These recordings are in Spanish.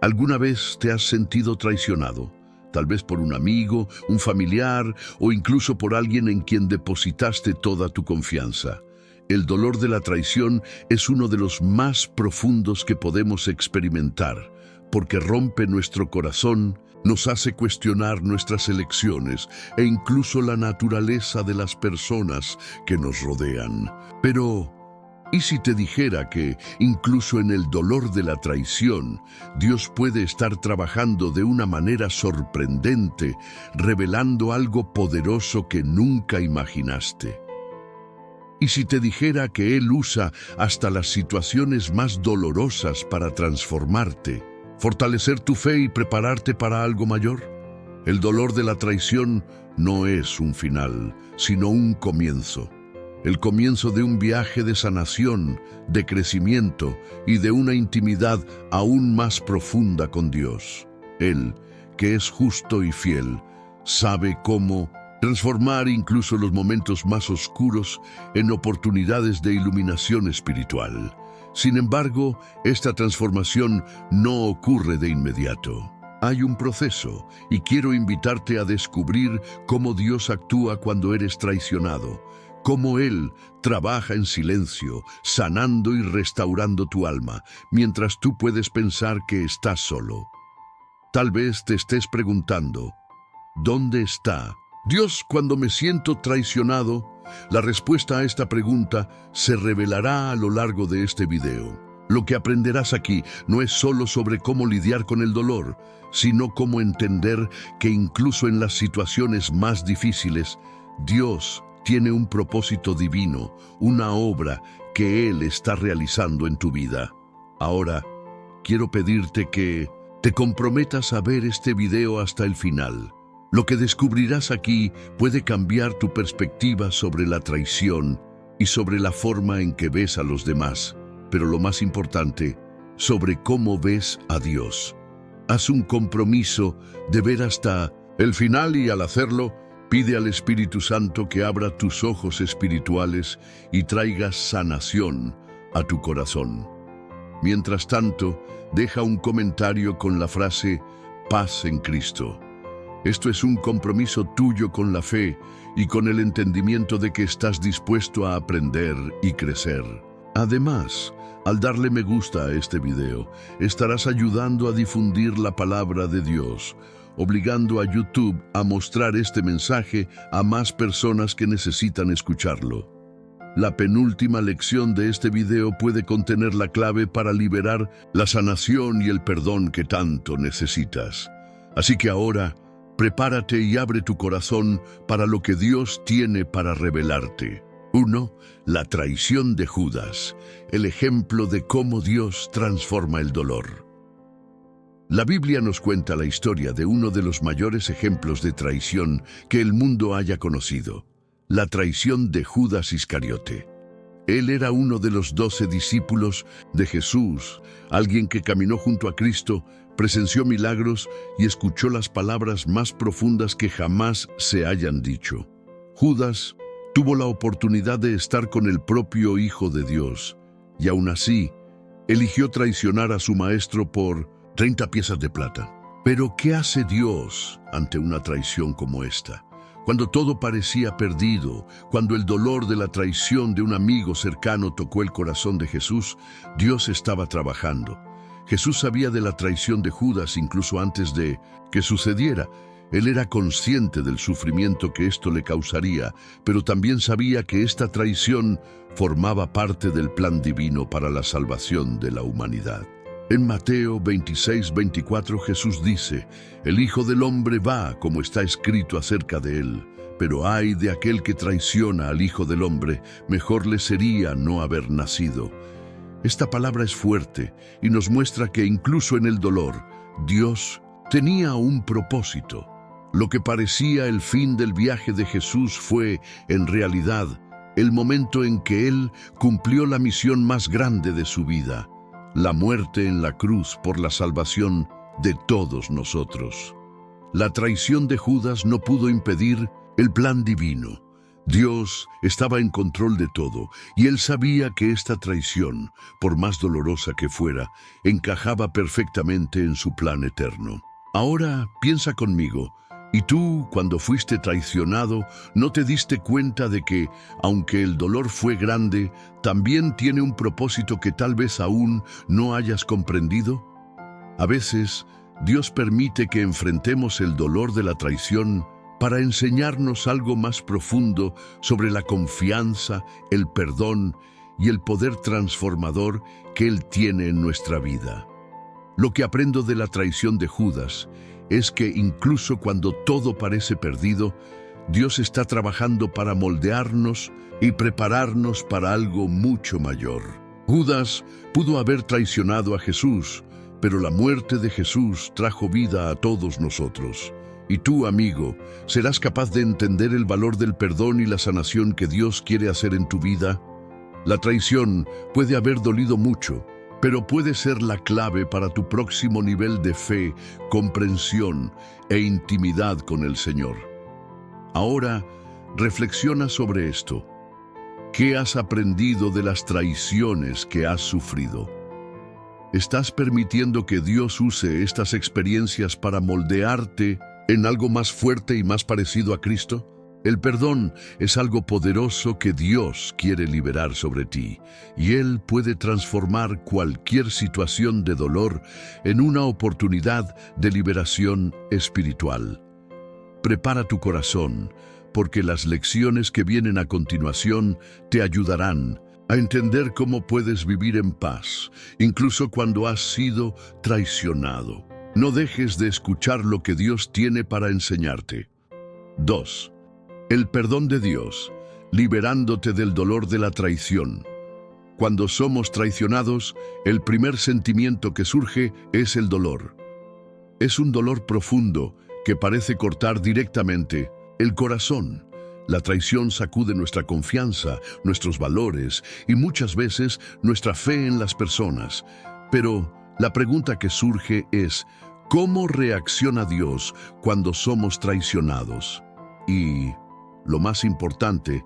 ¿Alguna vez te has sentido traicionado? Tal vez por un amigo, un familiar o incluso por alguien en quien depositaste toda tu confianza. El dolor de la traición es uno de los más profundos que podemos experimentar, porque rompe nuestro corazón, nos hace cuestionar nuestras elecciones e incluso la naturaleza de las personas que nos rodean. Pero, ¿y si te dijera que, incluso en el dolor de la traición, Dios puede estar trabajando de una manera sorprendente, revelando algo poderoso que nunca imaginaste? ¿Y si te dijera que Él usa hasta las situaciones más dolorosas para transformarte, fortalecer tu fe y prepararte para algo mayor? El dolor de la traición no es un final, sino un comienzo. El comienzo de un viaje de sanación, de crecimiento y de una intimidad aún más profunda con Dios. Él, que es justo y fiel, sabe cómo transformar incluso los momentos más oscuros en oportunidades de iluminación espiritual. Sin embargo, esta transformación no ocurre de inmediato. Hay un proceso y quiero invitarte a descubrir cómo Dios actúa cuando eres traicionado, cómo Él trabaja en silencio, sanando y restaurando tu alma, mientras tú puedes pensar que estás solo. Tal vez te estés preguntando, ¿dónde está Dios cuando me siento traicionado? La respuesta a esta pregunta se revelará a lo largo de este video. Lo que aprenderás aquí no es solo sobre cómo lidiar con el dolor, sino cómo entender que incluso en las situaciones más difíciles, Dios tiene un propósito divino, una obra que Él está realizando en tu vida. Ahora, quiero pedirte que te comprometas a ver este video hasta el final. Lo que descubrirás aquí puede cambiar tu perspectiva sobre la traición y sobre la forma en que ves a los demás, pero lo más importante, sobre cómo ves a Dios. Haz un compromiso de ver hasta el final y al hacerlo, pide al Espíritu Santo que abra tus ojos espirituales y traiga sanación a tu corazón. Mientras tanto, deja un comentario con la frase «Paz en Cristo». Esto es un compromiso tuyo con la fe y con el entendimiento de que estás dispuesto a aprender y crecer. Además, al darle me gusta a este video, estarás ayudando a difundir la palabra de Dios, obligando a YouTube a mostrar este mensaje a más personas que necesitan escucharlo. La penúltima lección de este video puede contener la clave para liberar la sanación y el perdón que tanto necesitas. Así que ahora, prepárate y abre tu corazón para lo que Dios tiene para revelarte. 1. La traición de Judas, el ejemplo de cómo Dios transforma el dolor. La Biblia nos cuenta la historia de uno de los mayores ejemplos de traición que el mundo haya conocido, la traición de Judas Iscariote. Él era uno de los 12 discípulos de Jesús, alguien que caminó junto a Cristo, presenció milagros y escuchó las palabras más profundas que jamás se hayan dicho. Judas tuvo la oportunidad de estar con el propio Hijo de Dios, y aún así, eligió traicionar a su maestro por 30 piezas de plata. Pero, ¿qué hace Dios ante una traición como esta? Cuando todo parecía perdido, cuando el dolor de la traición de un amigo cercano tocó el corazón de Jesús, Dios estaba trabajando. Jesús sabía de la traición de Judas incluso antes de que sucediera. Él era consciente del sufrimiento que esto le causaría, pero también sabía que esta traición formaba parte del plan divino para la salvación de la humanidad. En Mateo 26:24 Jesús dice, «El Hijo del Hombre va como está escrito acerca de él, pero ay de aquel que traiciona al Hijo del Hombre, mejor le sería no haber nacido». Esta palabra es fuerte y nos muestra que incluso en el dolor, Dios tenía un propósito. Lo que parecía el fin del viaje de Jesús fue, en realidad, el momento en que Él cumplió la misión más grande de su vida, la muerte en la cruz por la salvación de todos nosotros. La traición de Judas no pudo impedir el plan divino. Dios estaba en control de todo, y él sabía que esta traición, por más dolorosa que fuera, encajaba perfectamente en su plan eterno. Ahora piensa conmigo, ¿y tú, cuando fuiste traicionado, no te diste cuenta de que, aunque el dolor fue grande, también tiene un propósito que tal vez aún no hayas comprendido? A veces, Dios permite que enfrentemos el dolor de la traición para enseñarnos algo más profundo sobre la confianza, el perdón y el poder transformador que Él tiene en nuestra vida. Lo que aprendo de la traición de Judas es que incluso cuando todo parece perdido, Dios está trabajando para moldearnos y prepararnos para algo mucho mayor. Judas pudo haber traicionado a Jesús, pero la muerte de Jesús trajo vida a todos nosotros. Y tú, amigo, ¿serás capaz de entender el valor del perdón y la sanación que Dios quiere hacer en tu vida? La traición puede haber dolido mucho, pero puede ser la clave para tu próximo nivel de fe, comprensión e intimidad con el Señor. Ahora, reflexiona sobre esto. ¿Qué has aprendido de las traiciones que has sufrido? ¿Estás permitiendo que Dios use estas experiencias para moldearte en algo más fuerte y más parecido a Cristo? El perdón es algo poderoso que Dios quiere liberar sobre ti, y Él puede transformar cualquier situación de dolor en una oportunidad de liberación espiritual. Prepara tu corazón, porque las lecciones que vienen a continuación te ayudarán a entender cómo puedes vivir en paz, incluso cuando has sido traicionado. No dejes de escuchar lo que Dios tiene para enseñarte. 2. El perdón de Dios, liberándote del dolor de la traición. Cuando somos traicionados, el primer sentimiento que surge es el dolor. Es un dolor profundo que parece cortar directamente el corazón. La traición sacude nuestra confianza, nuestros valores y muchas veces nuestra fe en las personas. Pero la pregunta que surge es, ¿cómo reacciona Dios cuando somos traicionados? Y, lo más importante,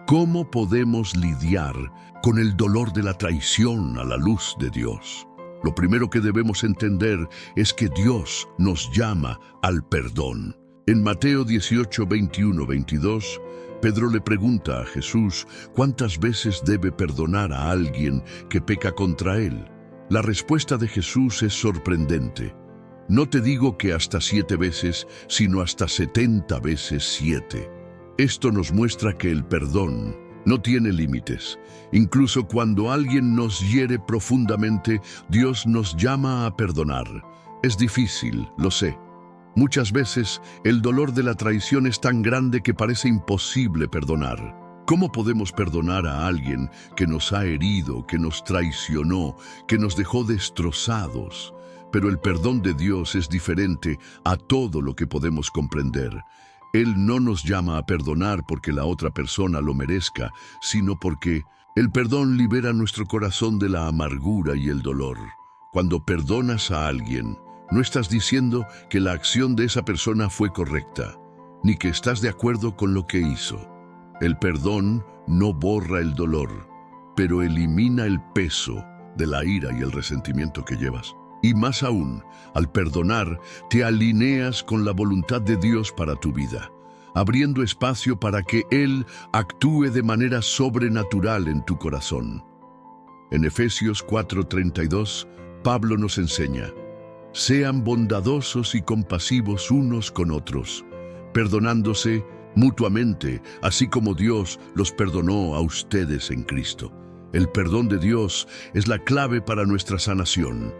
¿cómo podemos lidiar con el dolor de la traición a la luz de Dios? Lo primero que debemos entender es que Dios nos llama al perdón. En Mateo 18, 21, 22, Pedro le pregunta a Jesús cuántas veces debe perdonar a alguien que peca contra él. La respuesta de Jesús es sorprendente. No te digo que hasta 7 veces, sino hasta 70 veces 7. Esto nos muestra que el perdón no tiene límites. Incluso cuando alguien nos hiere profundamente, Dios nos llama a perdonar. Es difícil, lo sé. Muchas veces el dolor de la traición es tan grande que parece imposible perdonar. ¿Cómo podemos perdonar a alguien que nos ha herido, que nos traicionó, que nos dejó destrozados? Pero el perdón de Dios es diferente a todo lo que podemos comprender. Él no nos llama a perdonar porque la otra persona lo merezca, sino porque el perdón libera nuestro corazón de la amargura y el dolor. Cuando perdonas a alguien, no estás diciendo que la acción de esa persona fue correcta, ni que estás de acuerdo con lo que hizo. El perdón no borra el dolor, pero elimina el peso de la ira y el resentimiento que llevas. Y más aún, al perdonar, te alineas con la voluntad de Dios para tu vida, abriendo espacio para que Él actúe de manera sobrenatural en tu corazón. En Efesios 4:32, Pablo nos enseña: sean bondadosos y compasivos unos con otros, perdonándose mutuamente, así como Dios los perdonó a ustedes en Cristo. El perdón de Dios es la clave para nuestra sanación.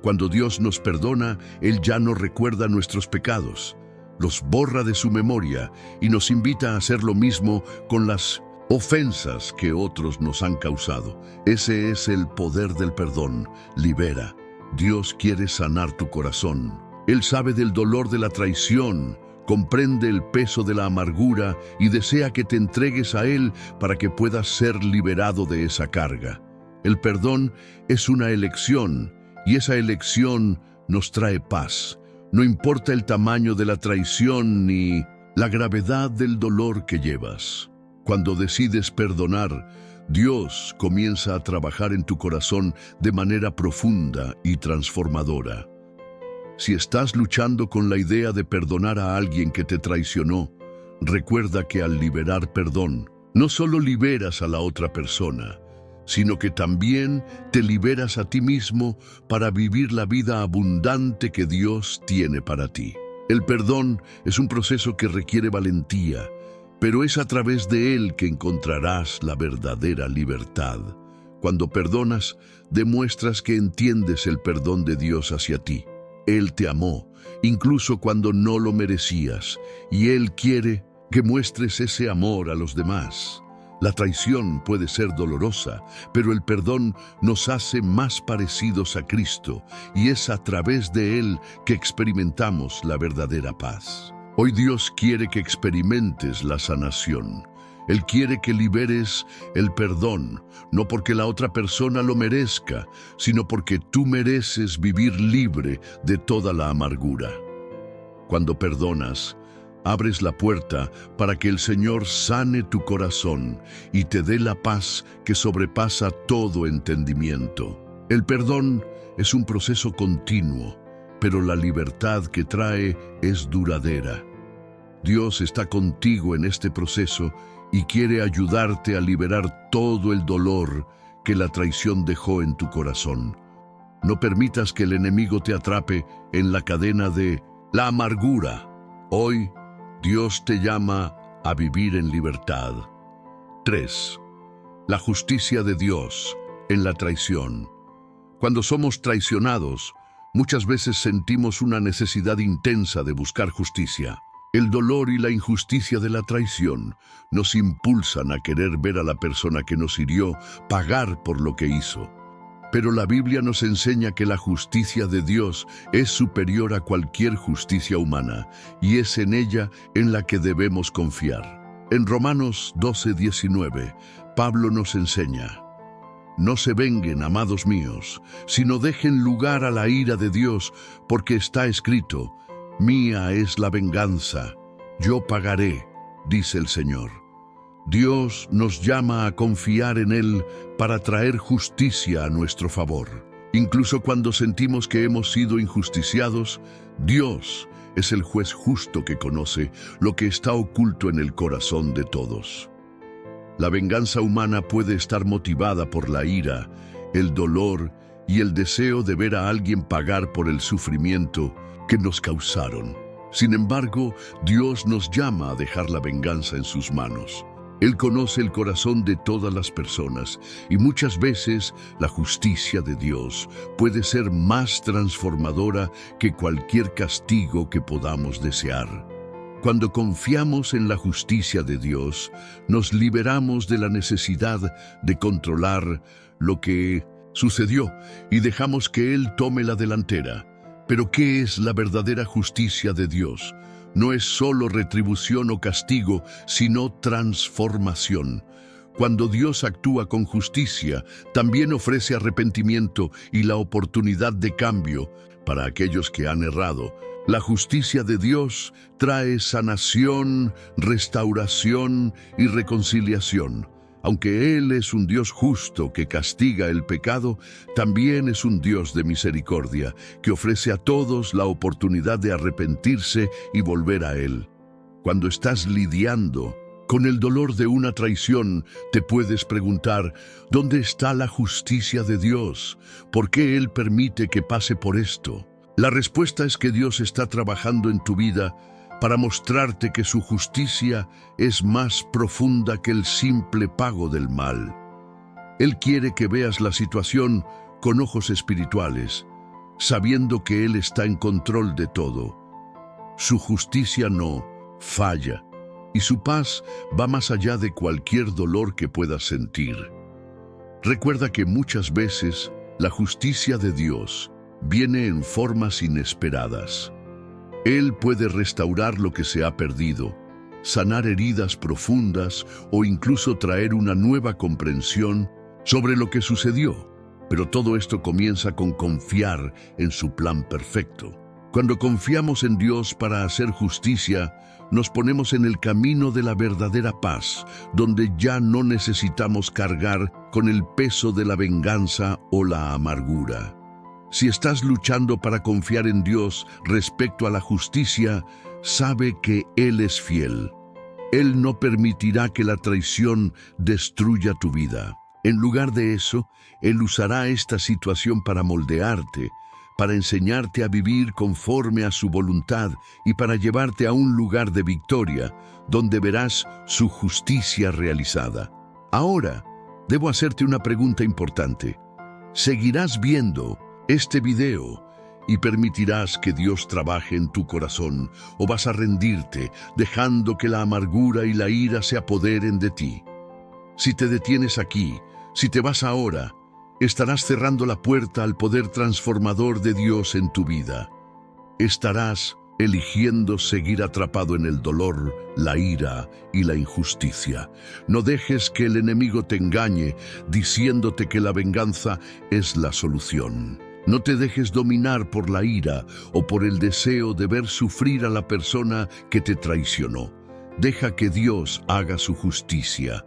Cuando Dios nos perdona, Él ya no recuerda nuestros pecados, los borra de su memoria y nos invita a hacer lo mismo con las ofensas que otros nos han causado. Ese es el poder del perdón. Libera. Dios quiere sanar tu corazón. Él sabe del dolor de la traición, comprende el peso de la amargura y desea que te entregues a Él para que puedas ser liberado de esa carga. El perdón es una elección y esa elección nos trae paz. No importa el tamaño de la traición ni la gravedad del dolor que llevas. Cuando decides perdonar, Dios comienza a trabajar en tu corazón de manera profunda y transformadora. Si estás luchando con la idea de perdonar a alguien que te traicionó, recuerda que al liberar perdón, no solo liberas a la otra persona, sino que también te liberas a ti mismo para vivir la vida abundante que Dios tiene para ti. El perdón es un proceso que requiere valentía, pero es a través de él que encontrarás la verdadera libertad. Cuando perdonas, demuestras que entiendes el perdón de Dios hacia ti. Él te amó, incluso cuando no lo merecías, y Él quiere que muestres ese amor a los demás. La traición puede ser dolorosa, pero el perdón nos hace más parecidos a Cristo, y es a través de Él que experimentamos la verdadera paz. Hoy Dios quiere que experimentes la sanación. Él quiere que liberes el perdón, no porque la otra persona lo merezca, sino porque tú mereces vivir libre de toda la amargura. Cuando perdonas, abres la puerta para que el Señor sane tu corazón y te dé la paz que sobrepasa todo entendimiento. El perdón es un proceso continuo, pero la libertad que trae es duradera. Dios está contigo en este proceso y quiere ayudarte a liberar todo el dolor que la traición dejó en tu corazón. No permitas que el enemigo te atrape en la cadena de la amargura. Hoy, Dios te llama a vivir en libertad. 3. La justicia de Dios en la traición. Cuando somos traicionados, muchas veces sentimos una necesidad intensa de buscar justicia. El dolor y la injusticia de la traición nos impulsan a querer ver a la persona que nos hirió pagar por lo que hizo. Pero la Biblia nos enseña que la justicia de Dios es superior a cualquier justicia humana, y es en ella en la que debemos confiar. En Romanos 12:19, Pablo nos enseña: no se venguen, amados míos, sino dejen lugar a la ira de Dios, porque está escrito: mía es la venganza, yo pagaré, dice el Señor. Dios nos llama a confiar en Él para traer justicia a nuestro favor. Incluso cuando sentimos que hemos sido injusticiados, Dios es el juez justo que conoce lo que está oculto en el corazón de todos. La venganza humana puede estar motivada por la ira, el dolor y el deseo de ver a alguien pagar por el sufrimiento que nos causaron. Sin embargo, Dios nos llama a dejar la venganza en sus manos. Él conoce el corazón de todas las personas y muchas veces la justicia de Dios puede ser más transformadora que cualquier castigo que podamos desear. Cuando confiamos en la justicia de Dios, nos liberamos de la necesidad de controlar lo que sucedió y dejamos que Él tome la delantera. Pero ¿qué es la verdadera justicia de Dios? No es solo retribución o castigo, sino transformación. Cuando Dios actúa con justicia, también ofrece arrepentimiento y la oportunidad de cambio para aquellos que han errado. La justicia de Dios trae sanación, restauración y reconciliación. Aunque Él es un Dios justo que castiga el pecado, también es un Dios de misericordia que ofrece a todos la oportunidad de arrepentirse y volver a Él. Cuando estás lidiando con el dolor de una traición, te puedes preguntar: ¿dónde está la justicia de Dios? ¿Por qué Él permite que pase por esto? La respuesta es que Dios está trabajando en tu vida para mostrarte que su justicia es más profunda que el simple pago del mal. Él quiere que veas la situación con ojos espirituales, sabiendo que Él está en control de todo. Su justicia no falla, y su paz va más allá de cualquier dolor que puedas sentir. Recuerda que muchas veces la justicia de Dios viene en formas inesperadas. Él puede restaurar lo que se ha perdido, sanar heridas profundas o incluso traer una nueva comprensión sobre lo que sucedió. Pero todo esto comienza con confiar en su plan perfecto. Cuando confiamos en Dios para hacer justicia, nos ponemos en el camino de la verdadera paz, donde ya no necesitamos cargar con el peso de la venganza o la amargura. Si estás luchando para confiar en Dios respecto a la justicia, sabe que Él es fiel. Él no permitirá que la traición destruya tu vida. En lugar de eso, Él usará esta situación para moldearte, para enseñarte a vivir conforme a su voluntad y para llevarte a un lugar de victoria, donde verás su justicia realizada. Ahora, debo hacerte una pregunta importante. ¿Seguirás viendo este video y permitirás que Dios trabaje en tu corazón, o vas a rendirte, dejando que la amargura y la ira se apoderen de ti? Si te detienes aquí, si te vas ahora, estarás cerrando la puerta al poder transformador de Dios en tu vida. Estarás eligiendo seguir atrapado en el dolor, la ira y la injusticia. No dejes que el enemigo te engañe diciéndote que la venganza es la solución. No te dejes dominar por la ira o por el deseo de ver sufrir a la persona que te traicionó. Deja que Dios haga su justicia.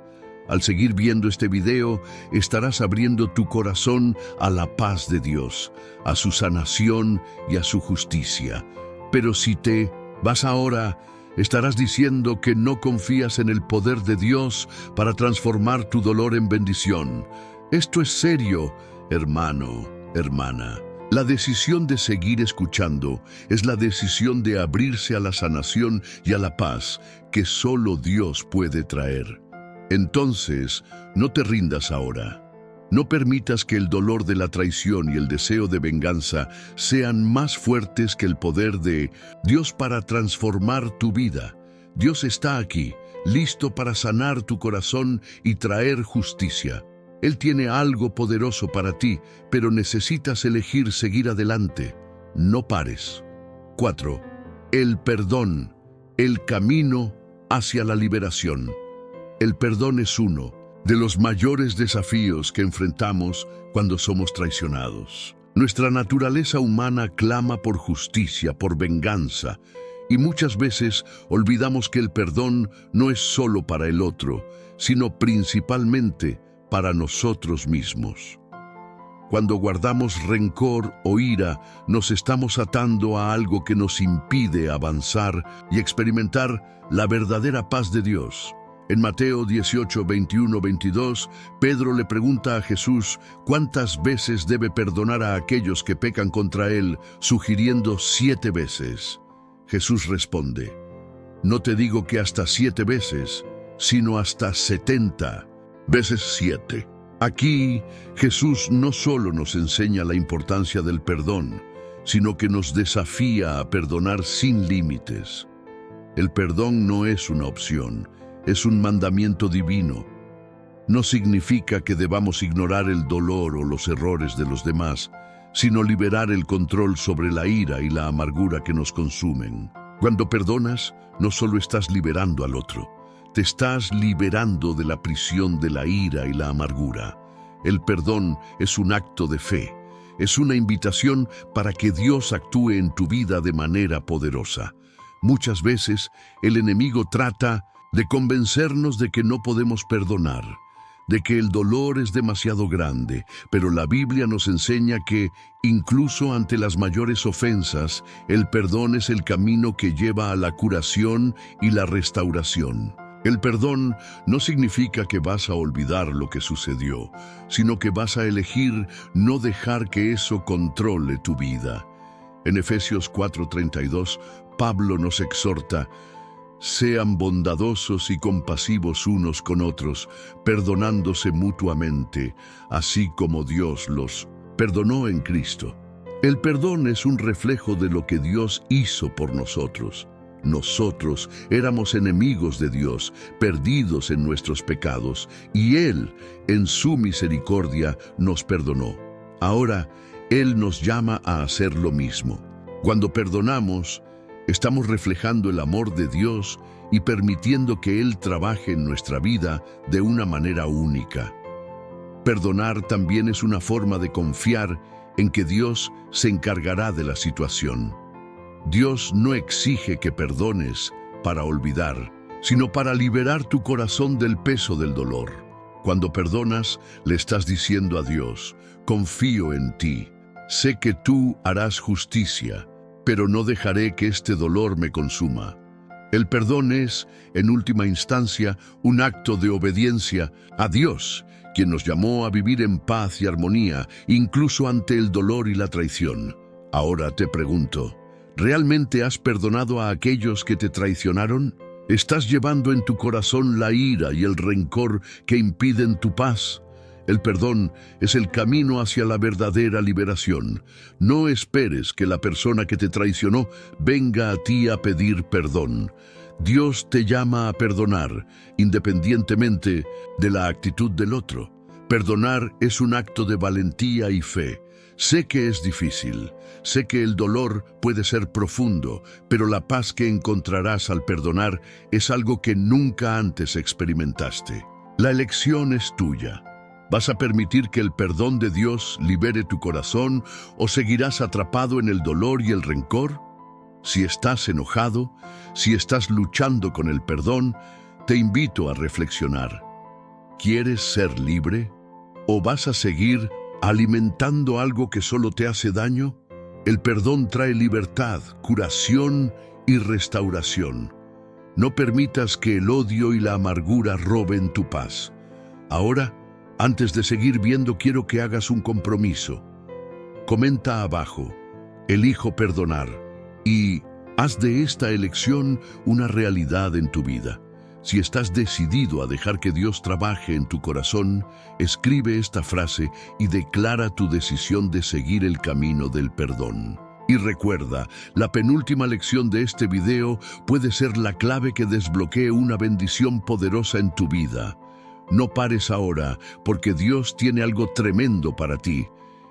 Al seguir viendo este video, estarás abriendo tu corazón a la paz de Dios, a su sanación y a su justicia. Pero si te vas ahora, estarás diciendo que no confías en el poder de Dios para transformar tu dolor en bendición. Esto es serio, hermano, hermana. La decisión de seguir escuchando es la decisión de abrirse a la sanación y a la paz que solo Dios puede traer. Entonces, no te rindas ahora. No permitas que el dolor de la traición y el deseo de venganza sean más fuertes que el poder de Dios para transformar tu vida. Dios está aquí, listo para sanar tu corazón y traer justicia. Él tiene algo poderoso para ti, pero necesitas elegir seguir adelante. No pares. 4. El perdón, el camino hacia la liberación. El perdón es uno de los mayores desafíos que enfrentamos cuando somos traicionados. Nuestra naturaleza humana clama por justicia, por venganza, y muchas veces olvidamos que el perdón no es solo para el otro, sino principalmente para nosotros mismos. Cuando guardamos rencor o ira, nos estamos atando a algo que nos impide avanzar y experimentar la verdadera paz de Dios. En Mateo 18, 21, 22, Pedro le pregunta a Jesús cuántas veces debe perdonar a aquellos que pecan contra él, sugiriendo 7 veces. Jesús responde: no te digo que hasta 7 veces, sino hasta 70 veces 7. Aquí, Jesús no solo nos enseña la importancia del perdón, sino que nos desafía a perdonar sin límites. El perdón no es una opción, es un mandamiento divino. No significa que debamos ignorar el dolor o los errores de los demás, sino liberar el control sobre la ira y la amargura que nos consumen. Cuando perdonas, no solo estás liberando al otro, te estás liberando de la prisión de la ira y la amargura. El perdón es un acto de fe, es una invitación para que Dios actúe en tu vida de manera poderosa. Muchas veces el enemigo trata de convencernos de que no podemos perdonar, de que el dolor es demasiado grande, pero la Biblia nos enseña que, incluso ante las mayores ofensas, el perdón es el camino que lleva a la curación y la restauración. El perdón no significa que vas a olvidar lo que sucedió, sino que vas a elegir no dejar que eso controle tu vida. En Efesios 4:32, Pablo nos exhorta: sean bondadosos y compasivos unos con otros, perdonándose mutuamente, así como Dios los perdonó en Cristo. El perdón es un reflejo de lo que Dios hizo por nosotros. Nosotros éramos enemigos de Dios, perdidos en nuestros pecados, y Él, en su misericordia, nos perdonó. Ahora, Él nos llama a hacer lo mismo. Cuando perdonamos, estamos reflejando el amor de Dios y permitiendo que Él trabaje en nuestra vida de una manera única. Perdonar también es una forma de confiar en que Dios se encargará de la situación. Dios no exige que perdones para olvidar, sino para liberar tu corazón del peso del dolor. Cuando perdonas, le estás diciendo a Dios: confío en ti, sé que tú harás justicia, pero no dejaré que este dolor me consuma. El perdón es, en última instancia, un acto de obediencia a Dios, quien nos llamó a vivir en paz y armonía, incluso ante el dolor y la traición. Ahora te pregunto, ¿realmente has perdonado a aquellos que te traicionaron? ¿Estás llevando en tu corazón la ira y el rencor que impiden tu paz? El perdón es el camino hacia la verdadera liberación. No esperes que la persona que te traicionó venga a ti a pedir perdón. Dios te llama a perdonar, independientemente de la actitud del otro. Perdonar es un acto de valentía y fe. Sé que es difícil, sé que el dolor puede ser profundo, pero la paz que encontrarás al perdonar es algo que nunca antes experimentaste. La elección es tuya. ¿Vas a permitir que el perdón de Dios libere tu corazón o seguirás atrapado en el dolor y el rencor? Si estás enojado, si estás luchando con el perdón, te invito a reflexionar. ¿Quieres ser libre? ¿O vas a seguir alimentando algo que solo te hace daño? El perdón trae libertad, curación y restauración. No permitas que el odio y la amargura roben tu paz. Ahora, antes de seguir viendo, quiero que hagas un compromiso. Comenta abajo: elijo perdonar, y haz de esta elección una realidad en tu vida. Si estás decidido a dejar que Dios trabaje en tu corazón, escribe esta frase y declara tu decisión de seguir el camino del perdón. Y recuerda, la penúltima lección de este video puede ser la clave que desbloquee una bendición poderosa en tu vida. No pares ahora, porque Dios tiene algo tremendo para ti.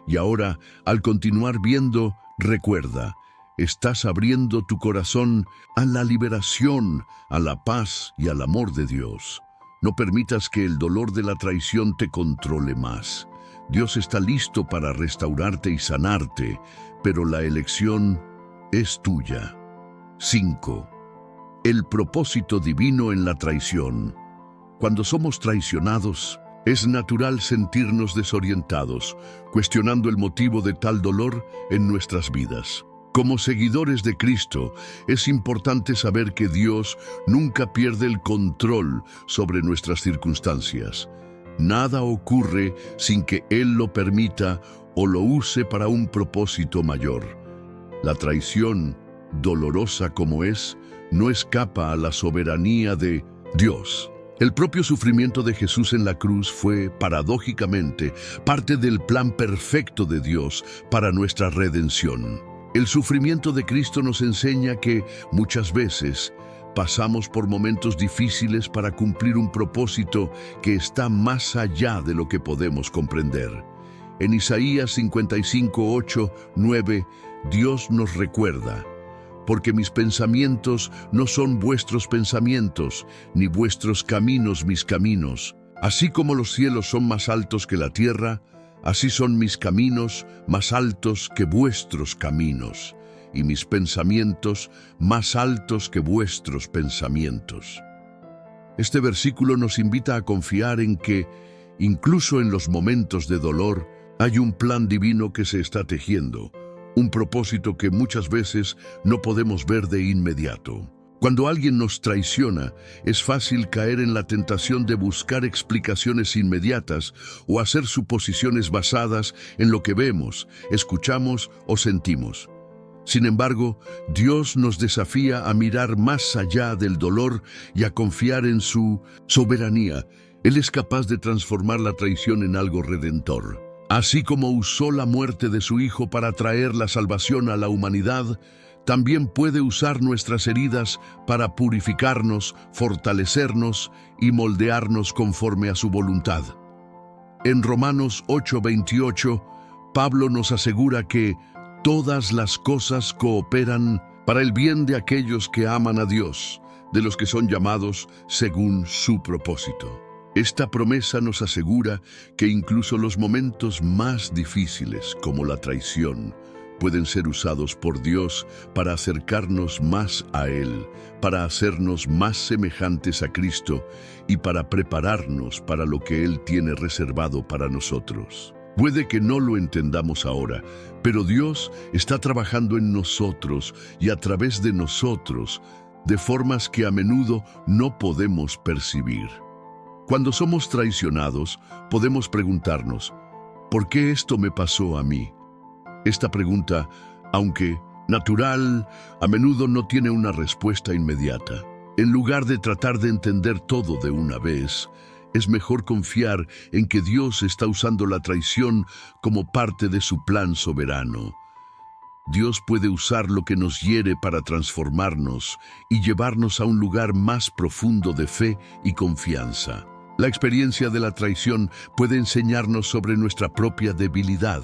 Y ahora, al continuar viendo, recuerda: estás abriendo tu corazón a la liberación, a la paz y al amor de Dios. No permitas que el dolor de la traición te controle más. Dios está listo para restaurarte y sanarte, pero la elección es tuya. 5. El propósito divino en la traición. Cuando somos traicionados, es natural sentirnos desorientados, cuestionando el motivo de tal dolor en nuestras vidas. Como seguidores de Cristo, es importante saber que Dios nunca pierde el control sobre nuestras circunstancias. Nada ocurre sin que Él lo permita o lo use para un propósito mayor. La traición, dolorosa como es, no escapa a la soberanía de Dios. El propio sufrimiento de Jesús en la cruz fue, paradójicamente, parte del plan perfecto de Dios para nuestra redención. El sufrimiento de Cristo nos enseña que, muchas veces, pasamos por momentos difíciles para cumplir un propósito que está más allá de lo que podemos comprender. En Isaías 55, 8, 9, Dios nos recuerda: porque mis pensamientos no son vuestros pensamientos, ni vuestros caminos mis caminos. Así como los cielos son más altos que la tierra, así son mis caminos más altos que vuestros caminos, y mis pensamientos más altos que vuestros pensamientos. Este versículo nos invita a confiar en que, incluso en los momentos de dolor, hay un plan divino que se está tejiendo, un propósito que muchas veces no podemos ver de inmediato. Cuando alguien nos traiciona, es fácil caer en la tentación de buscar explicaciones inmediatas o hacer suposiciones basadas en lo que vemos, escuchamos o sentimos. Sin embargo, Dios nos desafía a mirar más allá del dolor y a confiar en su soberanía. Él es capaz de transformar la traición en algo redentor. Así como usó la muerte de su Hijo para traer la salvación a la humanidad, también puede usar nuestras heridas para purificarnos, fortalecernos y moldearnos conforme a su voluntad. En Romanos 8:28, Pablo nos asegura que todas las cosas cooperan para el bien de aquellos que aman a Dios, de los que son llamados según su propósito. Esta promesa nos asegura que incluso los momentos más difíciles, como la traición, pueden ser usados por Dios para acercarnos más a Él, para hacernos más semejantes a Cristo y para prepararnos para lo que Él tiene reservado para nosotros. Puede que no lo entendamos ahora, pero Dios está trabajando en nosotros y a través de nosotros, de formas que a menudo no podemos percibir. Cuando somos traicionados, podemos preguntarnos, ¿por qué esto me pasó a mí? Esta pregunta, aunque natural, a menudo no tiene una respuesta inmediata. En lugar de tratar de entender todo de una vez, es mejor confiar en que Dios está usando la traición como parte de su plan soberano. Dios puede usar lo que nos hiere para transformarnos y llevarnos a un lugar más profundo de fe y confianza. La experiencia de la traición puede enseñarnos sobre nuestra propia debilidad,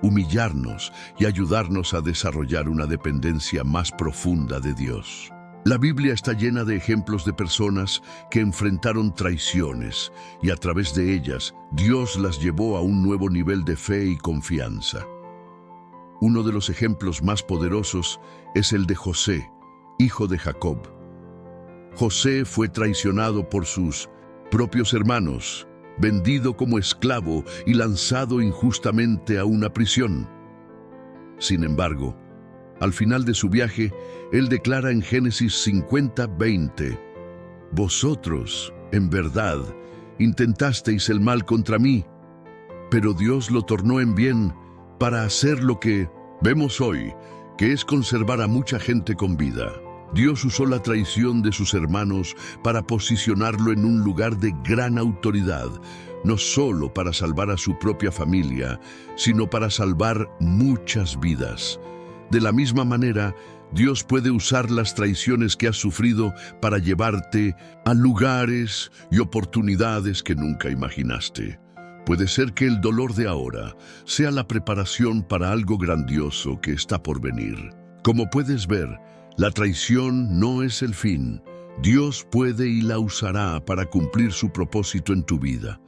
humillarnos y ayudarnos a desarrollar una dependencia más profunda de Dios. La Biblia está llena de ejemplos de personas que enfrentaron traiciones y a través de ellas Dios las llevó a un nuevo nivel de fe y confianza. Uno de los ejemplos más poderosos es el de José, hijo de Jacob. José fue traicionado por sus propios hermanos, vendido como esclavo y lanzado injustamente a una prisión. Sin embargo, al final de su viaje, él declara en Génesis 50:20, «Vosotros, en verdad, intentasteis el mal contra mí, pero Dios lo tornó en bien para hacer lo que vemos hoy, que es conservar a mucha gente con vida». Dios usó la traición de sus hermanos para posicionarlo en un lugar de gran autoridad, no solo para salvar a su propia familia, sino para salvar muchas vidas. De la misma manera, Dios puede usar las traiciones que has sufrido para llevarte a lugares y oportunidades que nunca imaginaste. Puede ser que el dolor de ahora sea la preparación para algo grandioso que está por venir. Como puedes ver, la traición no es el fin. Dios puede y la usará para cumplir su propósito en tu vida.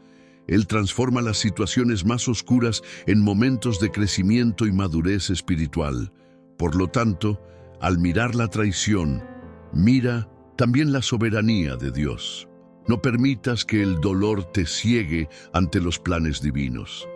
Él transforma las situaciones más oscuras en momentos de crecimiento y madurez espiritual. Por lo tanto, al mirar la traición, mira también la soberanía de Dios. No permitas que el dolor te ciegue ante los planes divinos.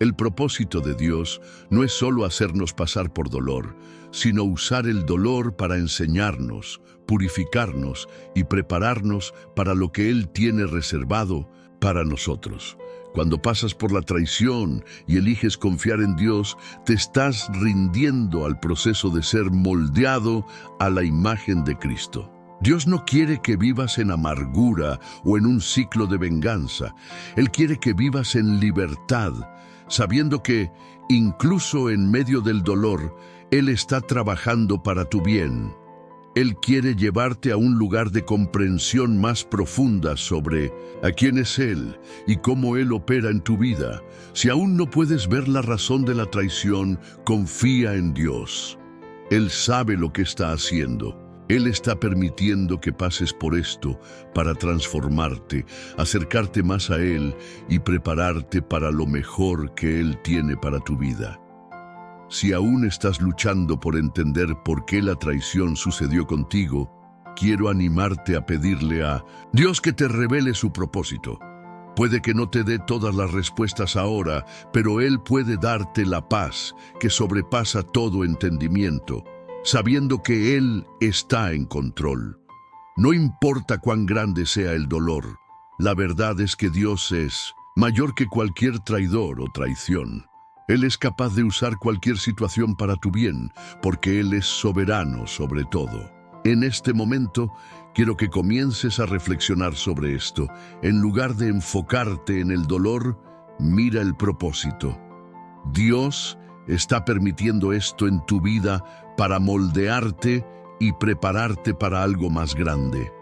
El propósito de Dios no es solo hacernos pasar por dolor, sino usar el dolor para enseñarnos, purificarnos y prepararnos para lo que Él tiene reservado para nosotros. Cuando pasas por la traición y eliges confiar en Dios, te estás rindiendo al proceso de ser moldeado a la imagen de Cristo. Dios no quiere que vivas en amargura o en un ciclo de venganza. Él quiere que vivas en libertad, sabiendo que, incluso en medio del dolor, Él está trabajando para tu bien. Él quiere llevarte a un lugar de comprensión más profunda sobre a quién es Él y cómo Él opera en tu vida. Si aún no puedes ver la razón de la traición, confía en Dios. Él sabe lo que está haciendo. Él está permitiendo que pases por esto para transformarte, acercarte más a Él y prepararte para lo mejor que Él tiene para tu vida. Si aún estás luchando por entender por qué la traición sucedió contigo, quiero animarte a pedirle a Dios que te revele su propósito. Puede que no te dé todas las respuestas ahora, pero Él puede darte la paz que sobrepasa todo entendimiento, sabiendo que Él está en control. No importa cuán grande sea el dolor, la verdad es que Dios es mayor que cualquier traidor o traición. Él es capaz de usar cualquier situación para tu bien, porque Él es soberano sobre todo. En este momento, quiero que comiences a reflexionar sobre esto. En lugar de enfocarte en el dolor, mira el propósito. Dios está permitiendo esto en tu vida para moldearte y prepararte para algo más grande.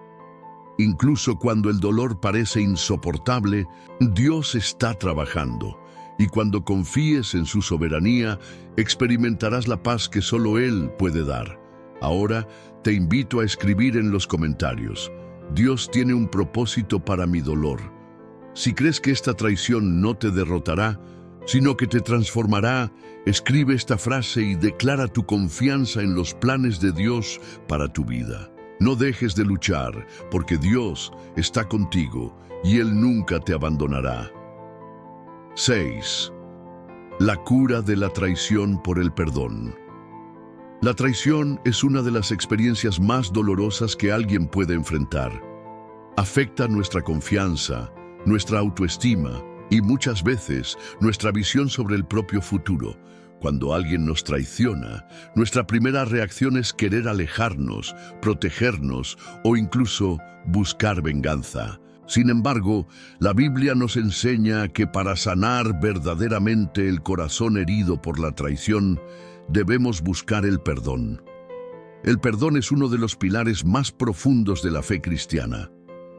Incluso cuando el dolor parece insoportable, Dios está trabajando. Y cuando confíes en su soberanía, experimentarás la paz que solo Él puede dar. Ahora te invito a escribir en los comentarios: Dios tiene un propósito para mi dolor. Si crees que esta traición no te derrotará, sino que te transformará. Escribe esta frase y declara tu confianza en los planes de Dios para tu vida. No dejes de luchar, porque Dios está contigo y Él nunca te abandonará. 6. La cura de la traición por el perdón. La traición es una de las experiencias más dolorosas que alguien puede enfrentar. Afecta nuestra confianza, nuestra autoestima y muchas veces nuestra visión sobre el propio futuro. Cuando alguien nos traiciona, nuestra primera reacción es querer alejarnos, protegernos o incluso buscar venganza. Sin embargo, la Biblia nos enseña que para sanar verdaderamente el corazón herido por la traición, debemos buscar el perdón. El perdón es uno de los pilares más profundos de la fe cristiana.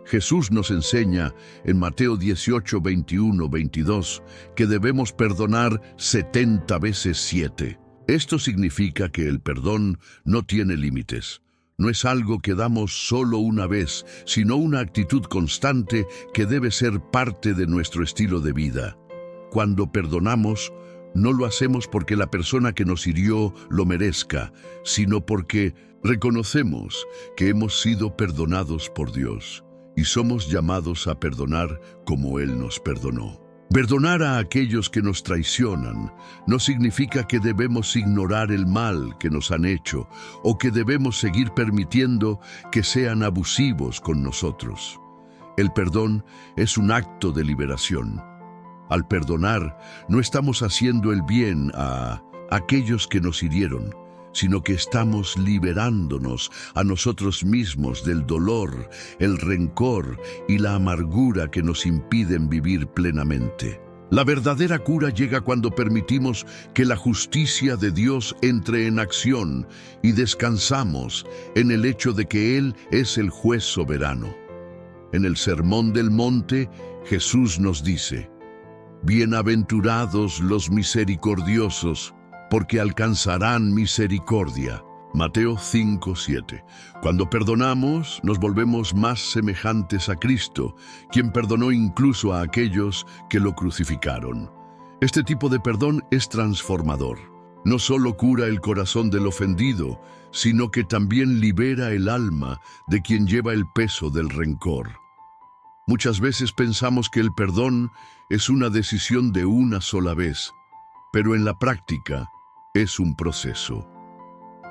Jesús nos enseña en Mateo 18, 21, 22 que debemos perdonar 70 veces 7. Esto significa que el perdón no tiene límites. No es algo que damos solo una vez, sino una actitud constante que debe ser parte de nuestro estilo de vida. Cuando perdonamos, no lo hacemos porque la persona que nos hirió lo merezca, sino porque reconocemos que hemos sido perdonados por Dios. Y somos llamados a perdonar como Él nos perdonó. Perdonar a aquellos que nos traicionan no significa que debemos ignorar el mal que nos han hecho o que debemos seguir permitiendo que sean abusivos con nosotros. El perdón es un acto de liberación. Al perdonar, no estamos haciendo el bien a aquellos que nos hirieron, sino que estamos liberándonos a nosotros mismos del dolor, el rencor y la amargura que nos impiden vivir plenamente. La verdadera cura llega cuando permitimos que la justicia de Dios entre en acción y descansamos en el hecho de que Él es el juez soberano. En el Sermón del Monte, Jesús nos dice: «Bienaventurados los misericordiosos, porque alcanzarán misericordia». Mateo 5:7. Cuando perdonamos, nos volvemos más semejantes a Cristo, quien perdonó incluso a aquellos que lo crucificaron. Este tipo de perdón es transformador. No solo cura el corazón del ofendido, sino que también libera el alma de quien lleva el peso del rencor. Muchas veces pensamos que el perdón es una decisión de una sola vez, pero en la práctica es un proceso.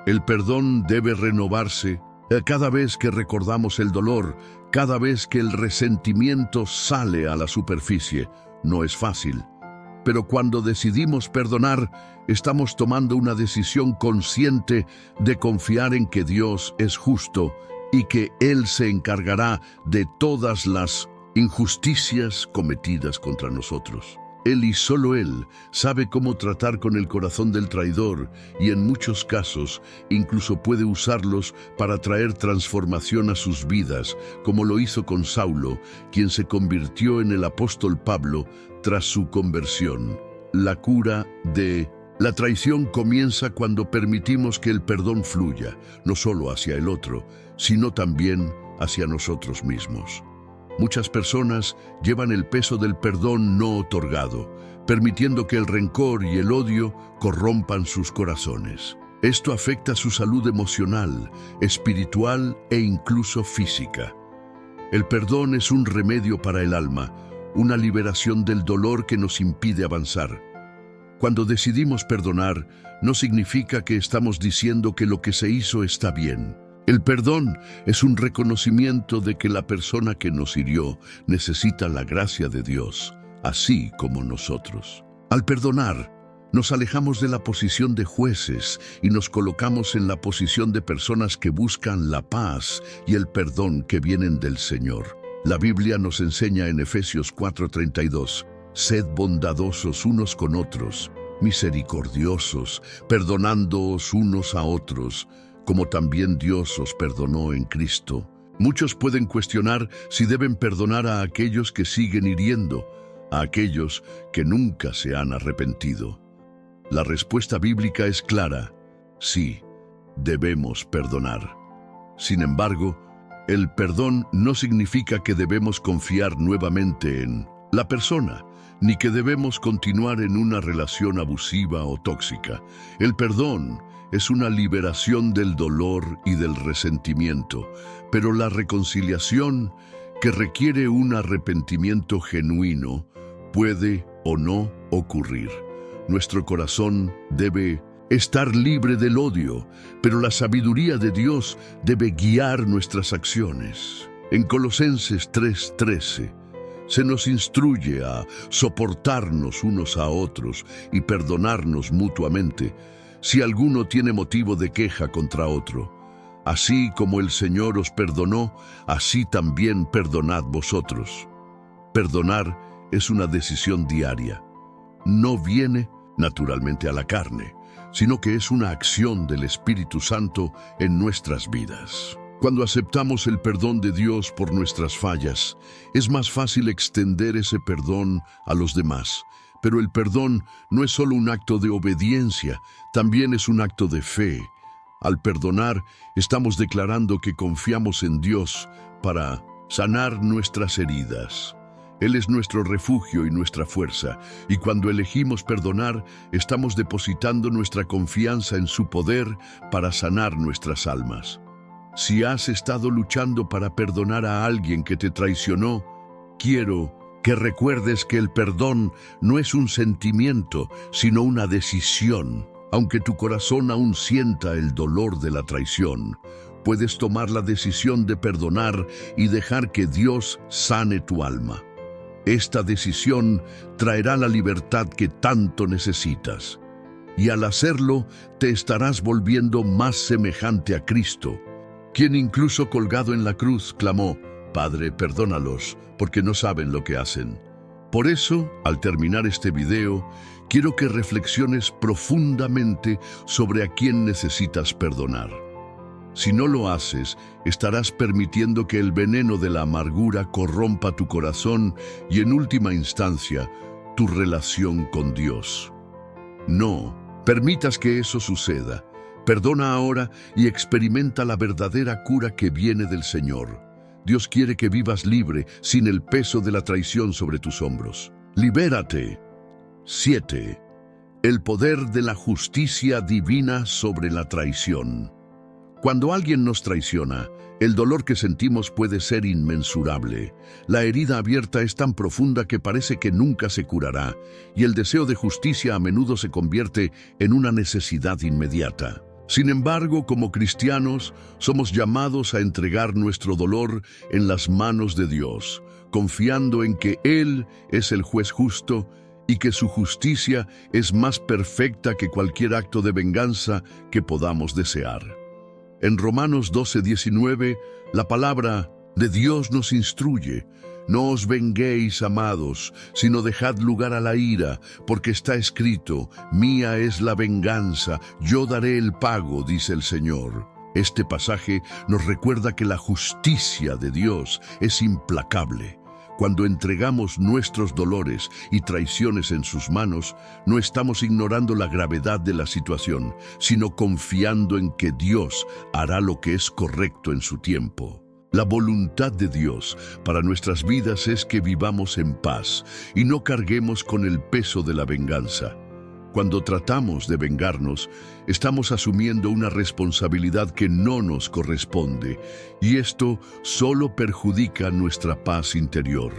El perdón debe renovarse cada vez que recordamos el dolor, cada vez que el resentimiento sale a la superficie. No es fácil, pero cuando decidimos perdonar, estamos tomando una decisión consciente de confiar en que Dios es justo y que Él se encargará de todas las injusticias cometidas contra nosotros. Él y solo Él sabe cómo tratar con el corazón del traidor y en muchos casos incluso puede usarlos para traer transformación a sus vidas, como lo hizo con Saulo, quien se convirtió en el apóstol Pablo tras su conversión. La cura de la traición comienza cuando permitimos que el perdón fluya, no solo hacia el otro, sino también hacia nosotros mismos. Muchas personas llevan el peso del perdón no otorgado, permitiendo que el rencor y el odio corrompan sus corazones. Esto afecta su salud emocional, espiritual e incluso física. El perdón es un remedio para el alma, una liberación del dolor que nos impide avanzar. Cuando decidimos perdonar, no significa que estamos diciendo que lo que se hizo está bien. El perdón es un reconocimiento de que la persona que nos hirió necesita la gracia de Dios, así como nosotros. Al perdonar, nos alejamos de la posición de jueces y nos colocamos en la posición de personas que buscan la paz y el perdón que vienen del Señor. La Biblia nos enseña en Efesios 4:32, «Sed bondadosos unos con otros, misericordiosos, perdonándoos unos a otros, como también Dios os perdonó en Cristo». Muchos pueden cuestionar si deben perdonar a aquellos que siguen hiriendo, a aquellos que nunca se han arrepentido. La respuesta bíblica es clara: sí, debemos perdonar. Sin embargo, el perdón no significa que debemos confiar nuevamente en la persona, ni que debemos continuar en una relación abusiva o tóxica. El perdón es una liberación del dolor y del resentimiento, pero la reconciliación, que requiere un arrepentimiento genuino, puede o no ocurrir. Nuestro corazón debe estar libre del odio, pero la sabiduría de Dios debe guiar nuestras acciones. En Colosenses 3:13, se nos instruye a soportarnos unos a otros y perdonarnos mutuamente si alguno tiene motivo de queja contra otro. Así como el Señor os perdonó, así también perdonad vosotros. Perdonar es una decisión diaria. No viene naturalmente a la carne, sino que es una acción del Espíritu Santo en nuestras vidas. Cuando aceptamos el perdón de Dios por nuestras fallas, es más fácil extender ese perdón a los demás. Pero el perdón no es solo un acto de obediencia, también es un acto de fe. Al perdonar, estamos declarando que confiamos en Dios para sanar nuestras heridas. Él es nuestro refugio y nuestra fuerza, y cuando elegimos perdonar, estamos depositando nuestra confianza en su poder para sanar nuestras almas. Si has estado luchando para perdonar a alguien que te traicionó, quiero que recuerdes que el perdón no es un sentimiento, sino una decisión. Aunque tu corazón aún sienta el dolor de la traición, puedes tomar la decisión de perdonar y dejar que Dios sane tu alma. Esta decisión traerá la libertad que tanto necesitas. Y al hacerlo, te estarás volviendo más semejante a Cristo, quien incluso colgado en la cruz clamó: Padre, perdónalos, porque no saben lo que hacen. Por eso, al terminar este video, quiero que reflexiones profundamente sobre a quién necesitas perdonar. Si no lo haces, estarás permitiendo que el veneno de la amargura corrompa tu corazón y, en última instancia, tu relación con Dios. No permitas que eso suceda. Perdona ahora y experimenta la verdadera cura que viene del Señor. Dios quiere que vivas libre, sin el peso de la traición sobre tus hombros. ¡Libérate! 7. El poder de la justicia divina sobre la traición. Cuando alguien nos traiciona, el dolor que sentimos puede ser inmensurable. La herida abierta es tan profunda que parece que nunca se curará, y el deseo de justicia a menudo se convierte en una necesidad inmediata. Sin embargo, como cristianos, somos llamados a entregar nuestro dolor en las manos de Dios, confiando en que Él es el juez justo y que su justicia es más perfecta que cualquier acto de venganza que podamos desear. En Romanos 12:19, la palabra de Dios nos instruye: no os venguéis, amados, sino dejad lugar a la ira, porque está escrito: mía es la venganza, yo daré el pago, dice el Señor. Este pasaje nos recuerda que la justicia de Dios es implacable. Cuando entregamos nuestros dolores y traiciones en sus manos, no estamos ignorando la gravedad de la situación, sino confiando en que Dios hará lo que es correcto en su tiempo. La voluntad de Dios para nuestras vidas es que vivamos en paz y no carguemos con el peso de la venganza. Cuando tratamos de vengarnos, estamos asumiendo una responsabilidad que no nos corresponde, y esto solo perjudica nuestra paz interior.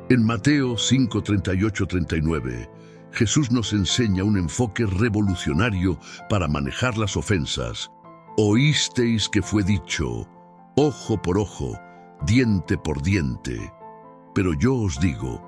En Mateo 5:38-39, Jesús nos enseña un enfoque revolucionario para manejar las ofensas. Oísteis que fue dicho: ojo por ojo, diente por diente. Pero yo os digo,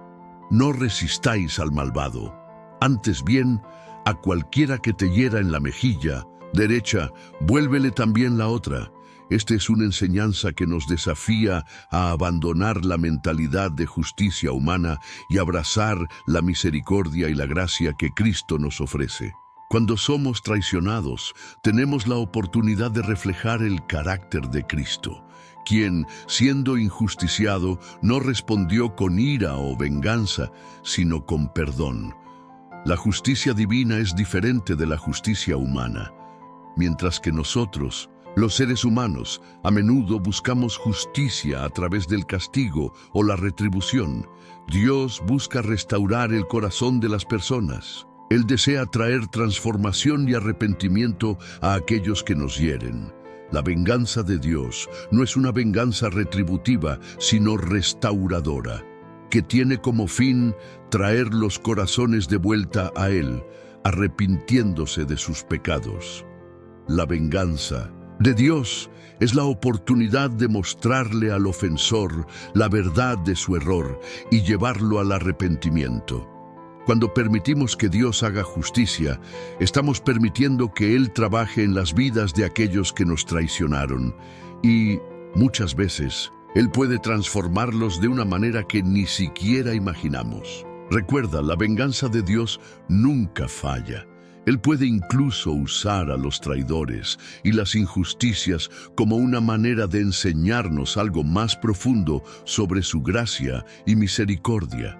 no resistáis al malvado. Antes bien, a cualquiera que te hiera en la mejilla derecha, vuélvele también la otra. Esta es una enseñanza que nos desafía a abandonar la mentalidad de justicia humana y abrazar la misericordia y la gracia que Cristo nos ofrece. Cuando somos traicionados, tenemos la oportunidad de reflejar el carácter de Cristo, quien, siendo injusticiado, no respondió con ira o venganza, sino con perdón. La justicia divina es diferente de la justicia humana. Mientras que nosotros Los seres humanos a menudo buscamos justicia a través del castigo o la retribución. Dios busca restaurar el corazón de las personas. Él desea traer transformación y arrepentimiento a aquellos que nos hieren. La venganza de Dios no es una venganza retributiva, sino restauradora, que tiene como fin traer los corazones de vuelta a Él, arrepintiéndose de sus pecados. La venganza de Dios es la oportunidad de mostrarle al ofensor la verdad de su error y llevarlo al arrepentimiento. Cuando permitimos que Dios haga justicia, estamos permitiendo que Él trabaje en las vidas de aquellos que nos traicionaron y, muchas veces, Él puede transformarlos de una manera que ni siquiera imaginamos. Recuerda, la venganza de Dios nunca falla. Él puede incluso usar a los traidores y las injusticias como una manera de enseñarnos algo más profundo sobre su gracia y misericordia.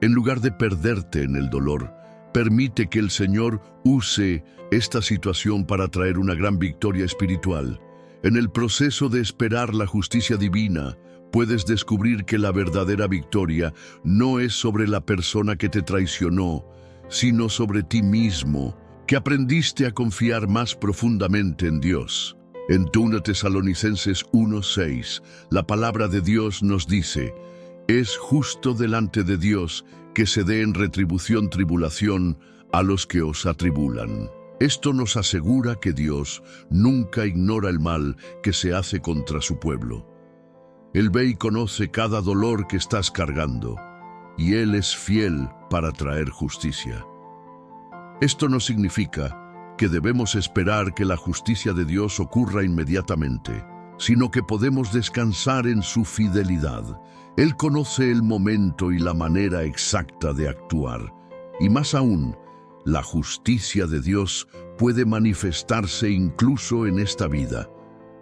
En lugar de perderte en el dolor, permite que el Señor use esta situación para traer una gran victoria espiritual. En el proceso de esperar la justicia divina, puedes descubrir que la verdadera victoria no es sobre la persona que te traicionó, sino sobre ti mismo, que aprendiste a confiar más profundamente en Dios. En 1 Tesalonicenses 1:6, la palabra de Dios nos dice: es justo delante de Dios que se dé en retribución tribulación a los que os atribulan. Esto nos asegura que Dios nunca ignora el mal que se hace contra su pueblo. Él ve y conoce cada dolor que estás cargando, y Él es fiel para traer justicia. Esto no significa que debemos esperar que la justicia de Dios ocurra inmediatamente, sino que podemos descansar en su fidelidad. Él conoce el momento y la manera exacta de actuar, y más aún, la justicia de Dios puede manifestarse incluso en esta vida.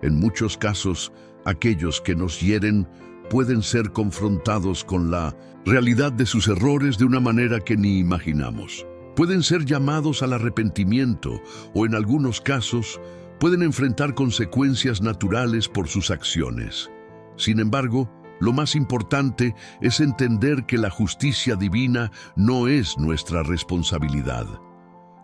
En muchos casos, aquellos que nos hieren pueden ser confrontados con la realidad de sus errores de una manera que ni imaginamos. Pueden ser llamados al arrepentimiento o, en algunos casos, pueden enfrentar consecuencias naturales por sus acciones. Sin embargo, lo más importante es entender que la justicia divina no es nuestra responsabilidad.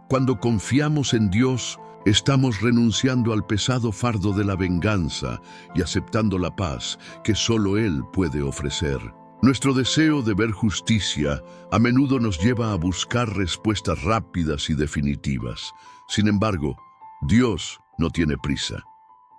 Cuando confiamos en Dios, estamos renunciando al pesado fardo de la venganza y aceptando la paz que solo Él puede ofrecer. Nuestro deseo de ver justicia a menudo nos lleva a buscar respuestas rápidas y definitivas. Sin embargo, Dios no tiene prisa.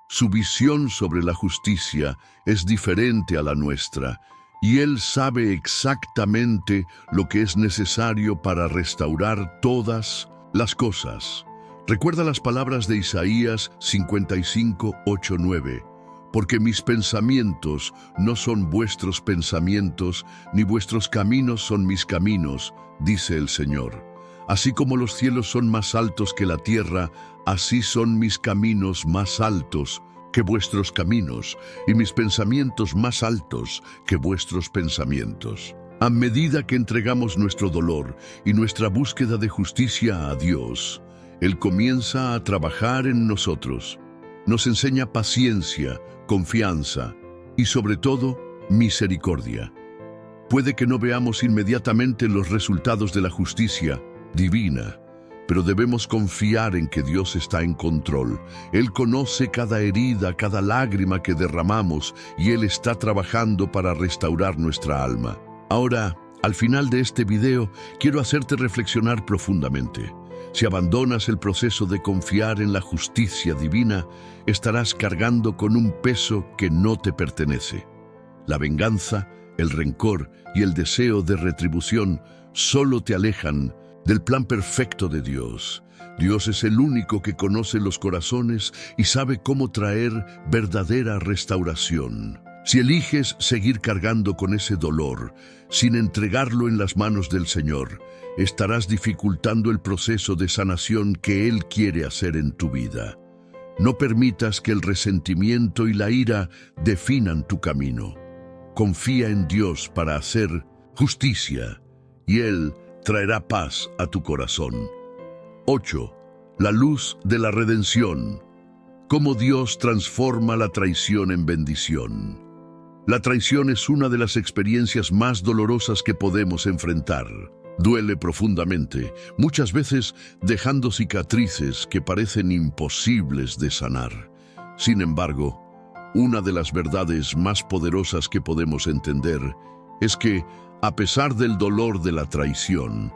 Su visión sobre la justicia es diferente a la nuestra, y Él sabe exactamente lo que es necesario para restaurar todas las cosas. Recuerda las palabras de Isaías 55:8-9. Porque mis pensamientos no son vuestros pensamientos, ni vuestros caminos son mis caminos, dice el Señor. Así como los cielos son más altos que la tierra, así son mis caminos más altos que vuestros caminos, y mis pensamientos más altos que vuestros pensamientos. A medida que entregamos nuestro dolor y nuestra búsqueda de justicia a Dios, Él comienza a trabajar en nosotros. Nos enseña paciencia, confianza y, sobre todo, misericordia. Puede que no veamos inmediatamente los resultados de la justicia divina, pero debemos confiar en que Dios está en control. Él conoce cada herida, cada lágrima que derramamos, y Él está trabajando para restaurar nuestra alma. Ahora, al final de este video, quiero hacerte reflexionar profundamente. Si abandonas el proceso de confiar en la justicia divina, estarás cargando con un peso que no te pertenece. La venganza, el rencor y el deseo de retribución solo te alejan del plan perfecto de Dios. Dios es el único que conoce los corazones y sabe cómo traer verdadera restauración. Si eliges seguir cargando con ese dolor, sin entregarlo en las manos del Señor, estarás dificultando el proceso de sanación que Él quiere hacer en tu vida. No permitas que el resentimiento y la ira definan tu camino. Confía en Dios para hacer justicia, y Él traerá paz a tu corazón. 8. La luz de la redención. cómo Dios transforma la traición en bendición. La traición es una de las experiencias más dolorosas que podemos enfrentar. Duele profundamente, muchas veces dejando cicatrices que parecen imposibles de sanar. Sin embargo, una de las verdades más poderosas que podemos entender es que, a pesar del dolor de la traición,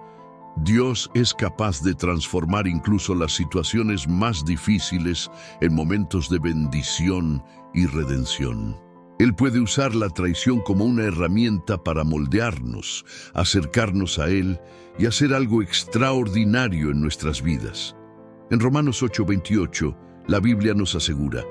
Dios es capaz de transformar incluso las situaciones más difíciles en momentos de bendición y redención. Él puede usar la traición como una herramienta para moldearnos, acercarnos a Él y hacer algo extraordinario en nuestras vidas. En Romanos 8:28, la Biblia nos asegura: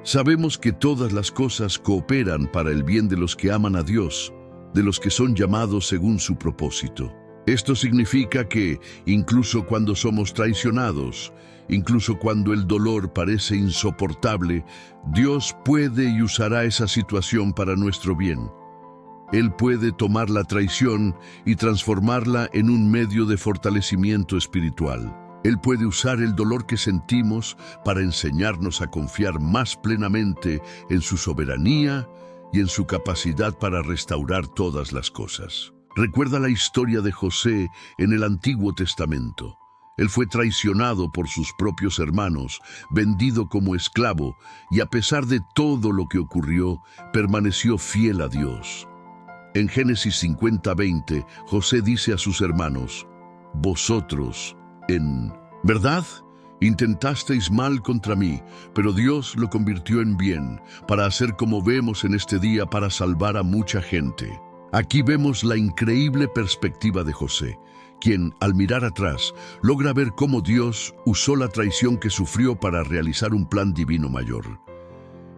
sabemos que todas las cosas cooperan para el bien de los que aman a Dios, de los que son llamados según su propósito. Esto significa que, incluso cuando somos traicionados, incluso cuando el dolor parece insoportable, Dios puede y usará esa situación para nuestro bien. Él puede tomar la traición y transformarla en un medio de fortalecimiento espiritual. Él puede usar el dolor que sentimos para enseñarnos a confiar más plenamente en su soberanía y en su capacidad para restaurar todas las cosas. Recuerda la historia de José en el Antiguo Testamento. Él fue traicionado por sus propios hermanos, vendido como esclavo, y a pesar de todo lo que ocurrió, permaneció fiel a Dios. En Génesis 50:20, José dice a sus hermanos: vosotros, en verdad, intentasteis mal contra mí, pero Dios lo convirtió en bien, para hacer como vemos en este día, para salvar a mucha gente. Aquí vemos la increíble perspectiva de José, quien, al mirar atrás, logra ver cómo Dios usó la traición que sufrió para realizar un plan divino mayor.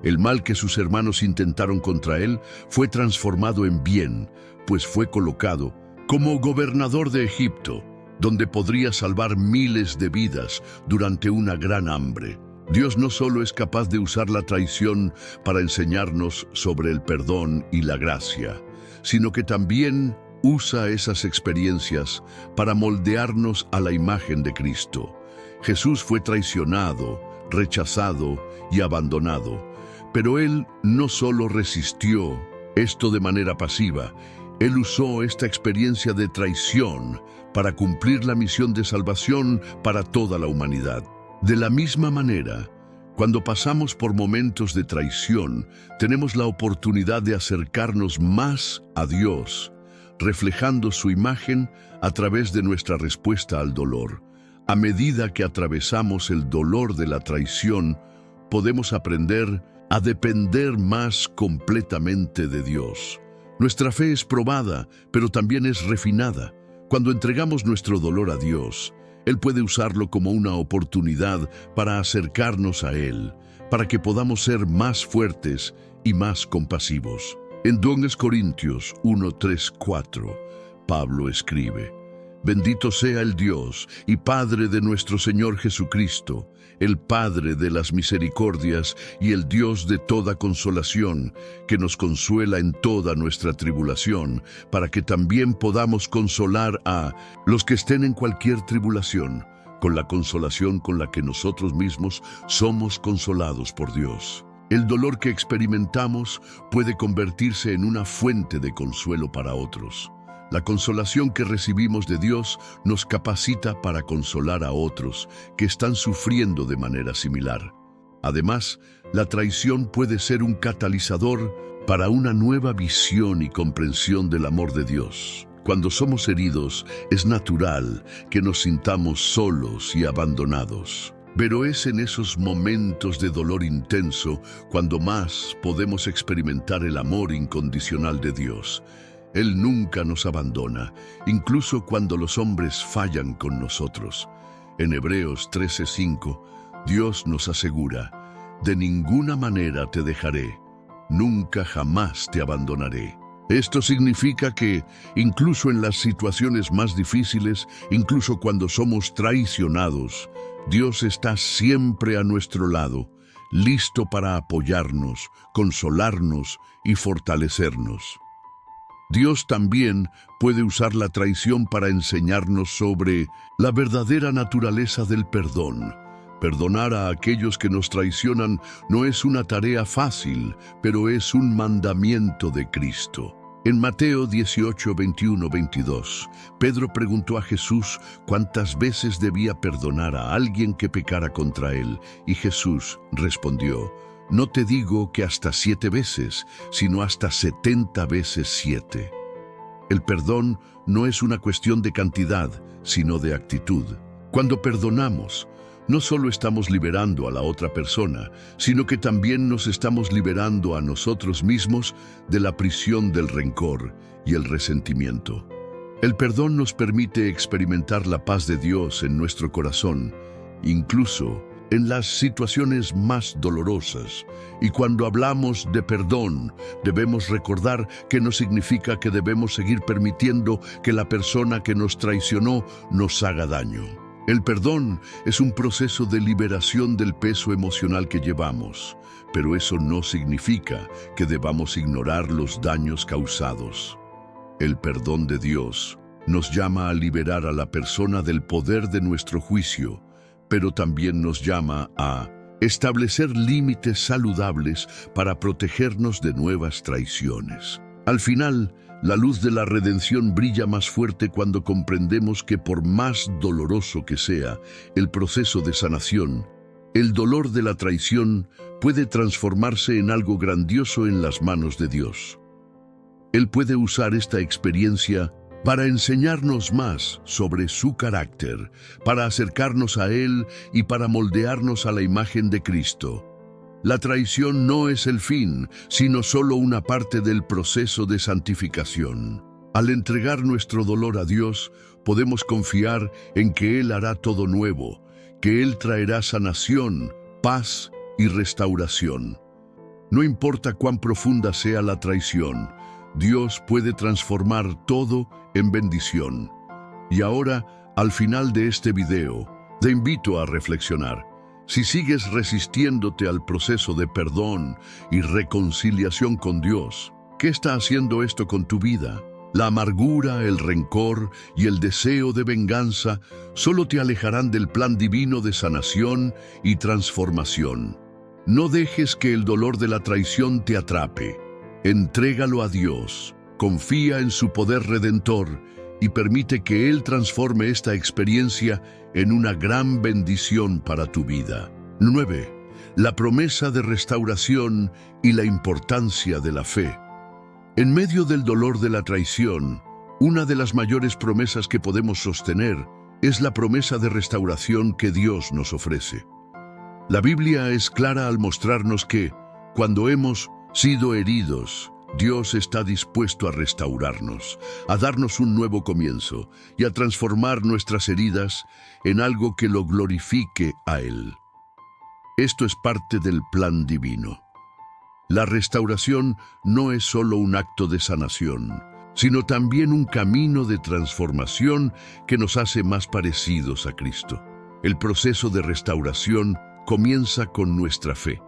El mal que sus hermanos intentaron contra él fue transformado en bien, pues fue colocado como gobernador de Egipto, donde podría salvar miles de vidas durante una gran hambre. Dios no solo es capaz de usar la traición para enseñarnos sobre el perdón y la gracia, sino que también usa esas experiencias para moldearnos a la imagen de Cristo. Jesús fue traicionado, rechazado y abandonado, pero Él no solo resistió esto de manera pasiva, Él usó esta experiencia de traición para cumplir la misión de salvación para toda la humanidad. De la misma manera, cuando pasamos por momentos de traición, tenemos la oportunidad de acercarnos más a Dios, reflejando su imagen a través de nuestra respuesta al dolor. A medida que atravesamos el dolor de la traición, podemos aprender a depender más completamente de Dios. Nuestra fe es probada, pero también es refinada. Cuando entregamos nuestro dolor a Dios, Él puede usarlo como una oportunidad para acercarnos a Él, para que podamos ser más fuertes y más compasivos. En 2 Corintios 1:3-4, Pablo escribe: bendito sea el Dios y Padre de nuestro Señor Jesucristo, el Padre de las misericordias y el Dios de toda consolación, que nos consuela en toda nuestra tribulación, para que también podamos consolar a los que estén en cualquier tribulación, con la consolación con la que nosotros mismos somos consolados por Dios. El dolor que experimentamos puede convertirse en una fuente de consuelo para otros. La consolación que recibimos de Dios nos capacita para consolar a otros que están sufriendo de manera similar. Además, la traición puede ser un catalizador para una nueva visión y comprensión del amor de Dios. Cuando somos heridos, es natural que nos sintamos solos y abandonados. Pero es en esos momentos de dolor intenso cuando más podemos experimentar el amor incondicional de Dios. Él nunca nos abandona, incluso cuando los hombres fallan con nosotros. En Hebreos 13:5, Dios nos asegura: de ninguna manera te dejaré, nunca jamás te abandonaré. Esto significa que, incluso en las situaciones más difíciles, incluso cuando somos traicionados, Dios está siempre a nuestro lado, listo para apoyarnos, consolarnos y fortalecernos. Dios también puede usar la traición para enseñarnos sobre la verdadera naturaleza del perdón. Perdonar a aquellos que nos traicionan no es una tarea fácil, pero es un mandamiento de Cristo. En Mateo 18, 21, 22, Pedro preguntó a Jesús cuántas veces debía perdonar a alguien que pecara contra él, y Jesús respondió: no te digo que hasta 7 veces, sino hasta 70 veces 7. El perdón no es una cuestión de cantidad, sino de actitud. Cuando perdonamos, no solo estamos liberando a la otra persona, sino que también nos estamos liberando a nosotros mismos de la prisión del rencor y el resentimiento. El perdón nos permite experimentar la paz de Dios en nuestro corazón, incluso en las situaciones más dolorosas. Y cuando hablamos de perdón, debemos recordar que no significa que debemos seguir permitiendo que la persona que nos traicionó nos haga daño. El perdón es un proceso de liberación del peso emocional que llevamos, pero eso no significa que debamos ignorar los daños causados. El perdón de Dios nos llama a liberar a la persona del poder de nuestro juicio, pero también nos llama a establecer límites saludables para protegernos de nuevas traiciones. Al final, la luz de la redención brilla más fuerte cuando comprendemos que por más doloroso que sea el proceso de sanación, el dolor de la traición puede transformarse en algo grandioso en las manos de Dios. Él puede usar esta experiencia para enseñarnos más sobre su carácter, para acercarnos a Él y para moldearnos a la imagen de Cristo. La traición no es el fin, sino solo una parte del proceso de santificación. Al entregar nuestro dolor a Dios, podemos confiar en que Él hará todo nuevo, que Él traerá sanación, paz y restauración. No importa cuán profunda sea la traición, Dios puede transformar todo en bendición. Y ahora, al final de este video, te invito a reflexionar. Si sigues resistiéndote al proceso de perdón y reconciliación con Dios, ¿qué está haciendo esto con tu vida? La amargura, el rencor y el deseo de venganza solo te alejarán del plan divino de sanación y transformación. No dejes que el dolor de la traición te atrape. Entrégalo a Dios, confía en su poder redentor y permite que Él transforme esta experiencia en una gran bendición para tu vida. 9. La promesa de restauración y la importancia de la fe. En medio del dolor de la traición, una de las mayores promesas que podemos sostener es la promesa de restauración que Dios nos ofrece. La Biblia es clara al mostrarnos que, cuando hemos sido heridos, Dios está dispuesto a restaurarnos, a darnos un nuevo comienzo y a transformar nuestras heridas en algo que lo glorifique a Él. Esto es parte del plan divino. La restauración no es solo un acto de sanación, sino también un camino de transformación que nos hace más parecidos a Cristo. El proceso de restauración comienza con nuestra fe.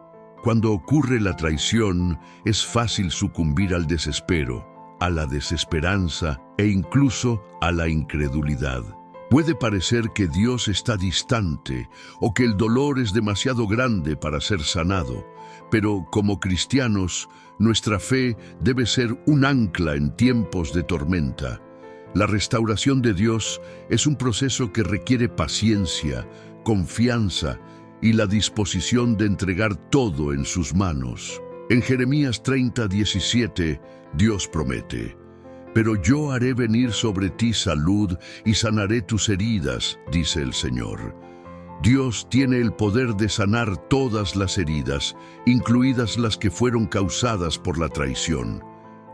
Cuando ocurre la traición, es fácil sucumbir al desespero, a la desesperanza e incluso a la incredulidad. Puede parecer que Dios está distante o que el dolor es demasiado grande para ser sanado, pero como cristianos, nuestra fe debe ser un ancla en tiempos de tormenta. La restauración de Dios es un proceso que requiere paciencia, confianza y la disposición de entregar todo en sus manos. En Jeremías 30:17, Dios promete: «Pero yo haré venir sobre ti salud y sanaré tus heridas», dice el Señor. Dios tiene el poder de sanar todas las heridas, incluidas las que fueron causadas por la traición.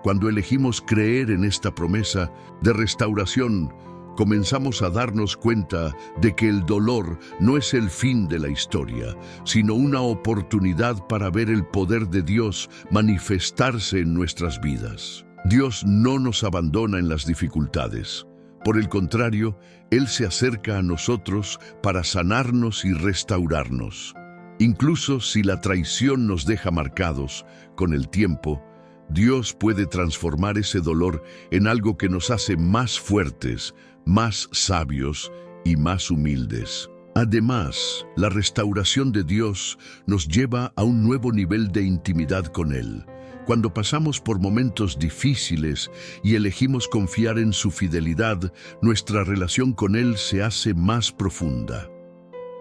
Cuando elegimos creer en esta promesa de restauración, comenzamos a darnos cuenta de que el dolor no es el fin de la historia, sino una oportunidad para ver el poder de Dios manifestarse en nuestras vidas. Dios no nos abandona en las dificultades. Por el contrario, Él se acerca a nosotros para sanarnos y restaurarnos. Incluso si la traición nos deja marcados, con el tiempo, Dios puede transformar ese dolor en algo que nos hace más fuertes, más sabios y más humildes. Además, la restauración de Dios nos lleva a un nuevo nivel de intimidad con Él. Cuando pasamos por momentos difíciles y elegimos confiar en su fidelidad, nuestra relación con Él se hace más profunda.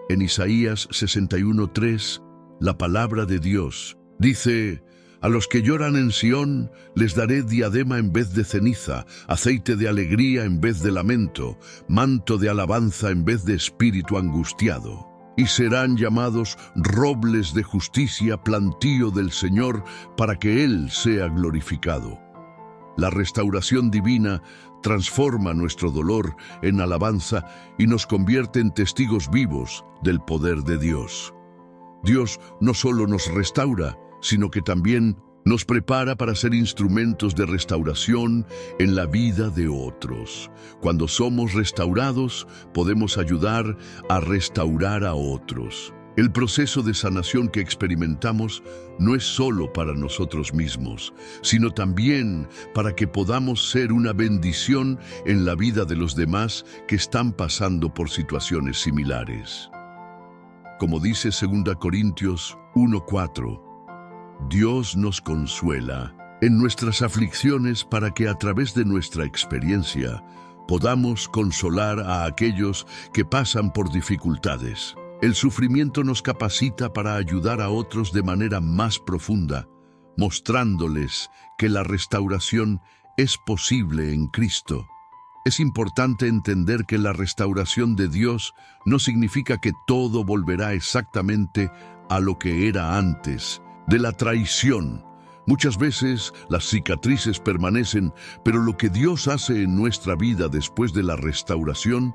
En Isaías 61:3, la palabra de Dios dice: «A los que lloran en Sión les daré diadema en vez de ceniza, aceite de alegría en vez de lamento, manto de alabanza en vez de espíritu angustiado. Y serán llamados robles de justicia, plantío del Señor, para que Él sea glorificado». La restauración divina transforma nuestro dolor en alabanza y nos convierte en testigos vivos del poder de Dios. Dios no solo nos restaura, sino que también nos prepara para ser instrumentos de restauración en la vida de otros. Cuando somos restaurados, podemos ayudar a restaurar a otros. El proceso de sanación que experimentamos no es solo para nosotros mismos, sino también para que podamos ser una bendición en la vida de los demás que están pasando por situaciones similares. Como dice 2 Corintios 1:4, Dios nos consuela en nuestras aflicciones para que a través de nuestra experiencia podamos consolar a aquellos que pasan por dificultades. El sufrimiento nos capacita para ayudar a otros de manera más profunda, mostrándoles que la restauración es posible en Cristo. Es importante entender que la restauración de Dios no significa que todo volverá exactamente a lo que era antes de la traición. Muchas veces las cicatrices permanecen, pero lo que Dios hace en nuestra vida después de la restauración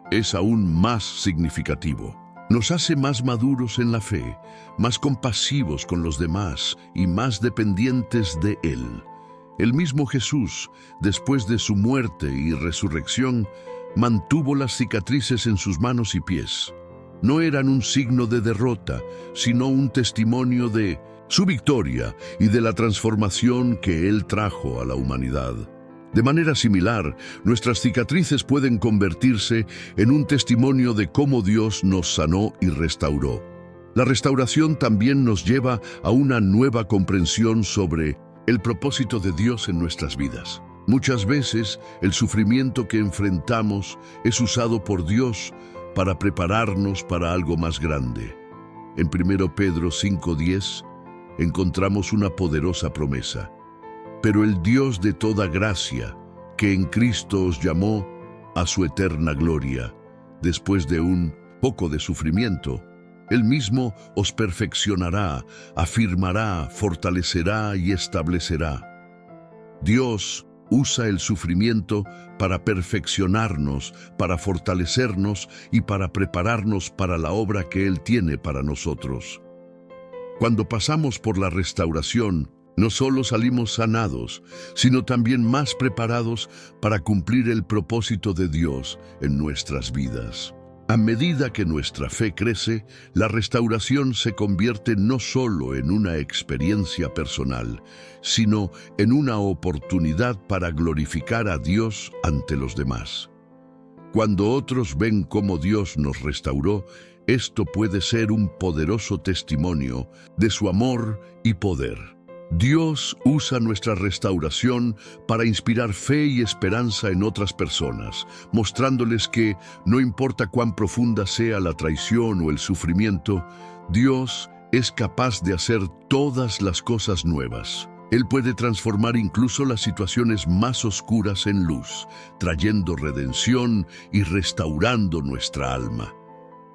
es aún más significativo. Nos hace más maduros en la fe, más compasivos con los demás y más dependientes de Él. El mismo Jesús, después de su muerte y resurrección, mantuvo las cicatrices en sus manos y pies. No eran un signo de derrota, sino un testimonio de su victoria y de la transformación que Él trajo a la humanidad. De manera similar, nuestras cicatrices pueden convertirse en un testimonio de cómo Dios nos sanó y restauró. La restauración también nos lleva a una nueva comprensión sobre el propósito de Dios en nuestras vidas. Muchas veces, el sufrimiento que enfrentamos es usado por Dios para prepararnos para algo más grande. En 1 Pedro 5:10 encontramos una poderosa promesa. Pero el Dios de toda gracia, que en Cristo os llamó a su eterna gloria, después de un poco de sufrimiento, Él mismo os perfeccionará, afirmará, fortalecerá y establecerá. Dios usa el sufrimiento para perfeccionarnos, para fortalecernos y para prepararnos para la obra que Él tiene para nosotros. Cuando pasamos por la restauración, no solo salimos sanados, sino también más preparados para cumplir el propósito de Dios en nuestras vidas. A medida que nuestra fe crece, la restauración se convierte no solo en una experiencia personal, sino en una oportunidad para glorificar a Dios ante los demás. Cuando otros ven cómo Dios nos restauró, esto puede ser un poderoso testimonio de su amor y poder. Dios usa nuestra restauración para inspirar fe y esperanza en otras personas, mostrándoles que, no importa cuán profunda sea la traición o el sufrimiento, Dios es capaz de hacer todas las cosas nuevas. Él puede transformar incluso las situaciones más oscuras en luz, trayendo redención y restaurando nuestra alma.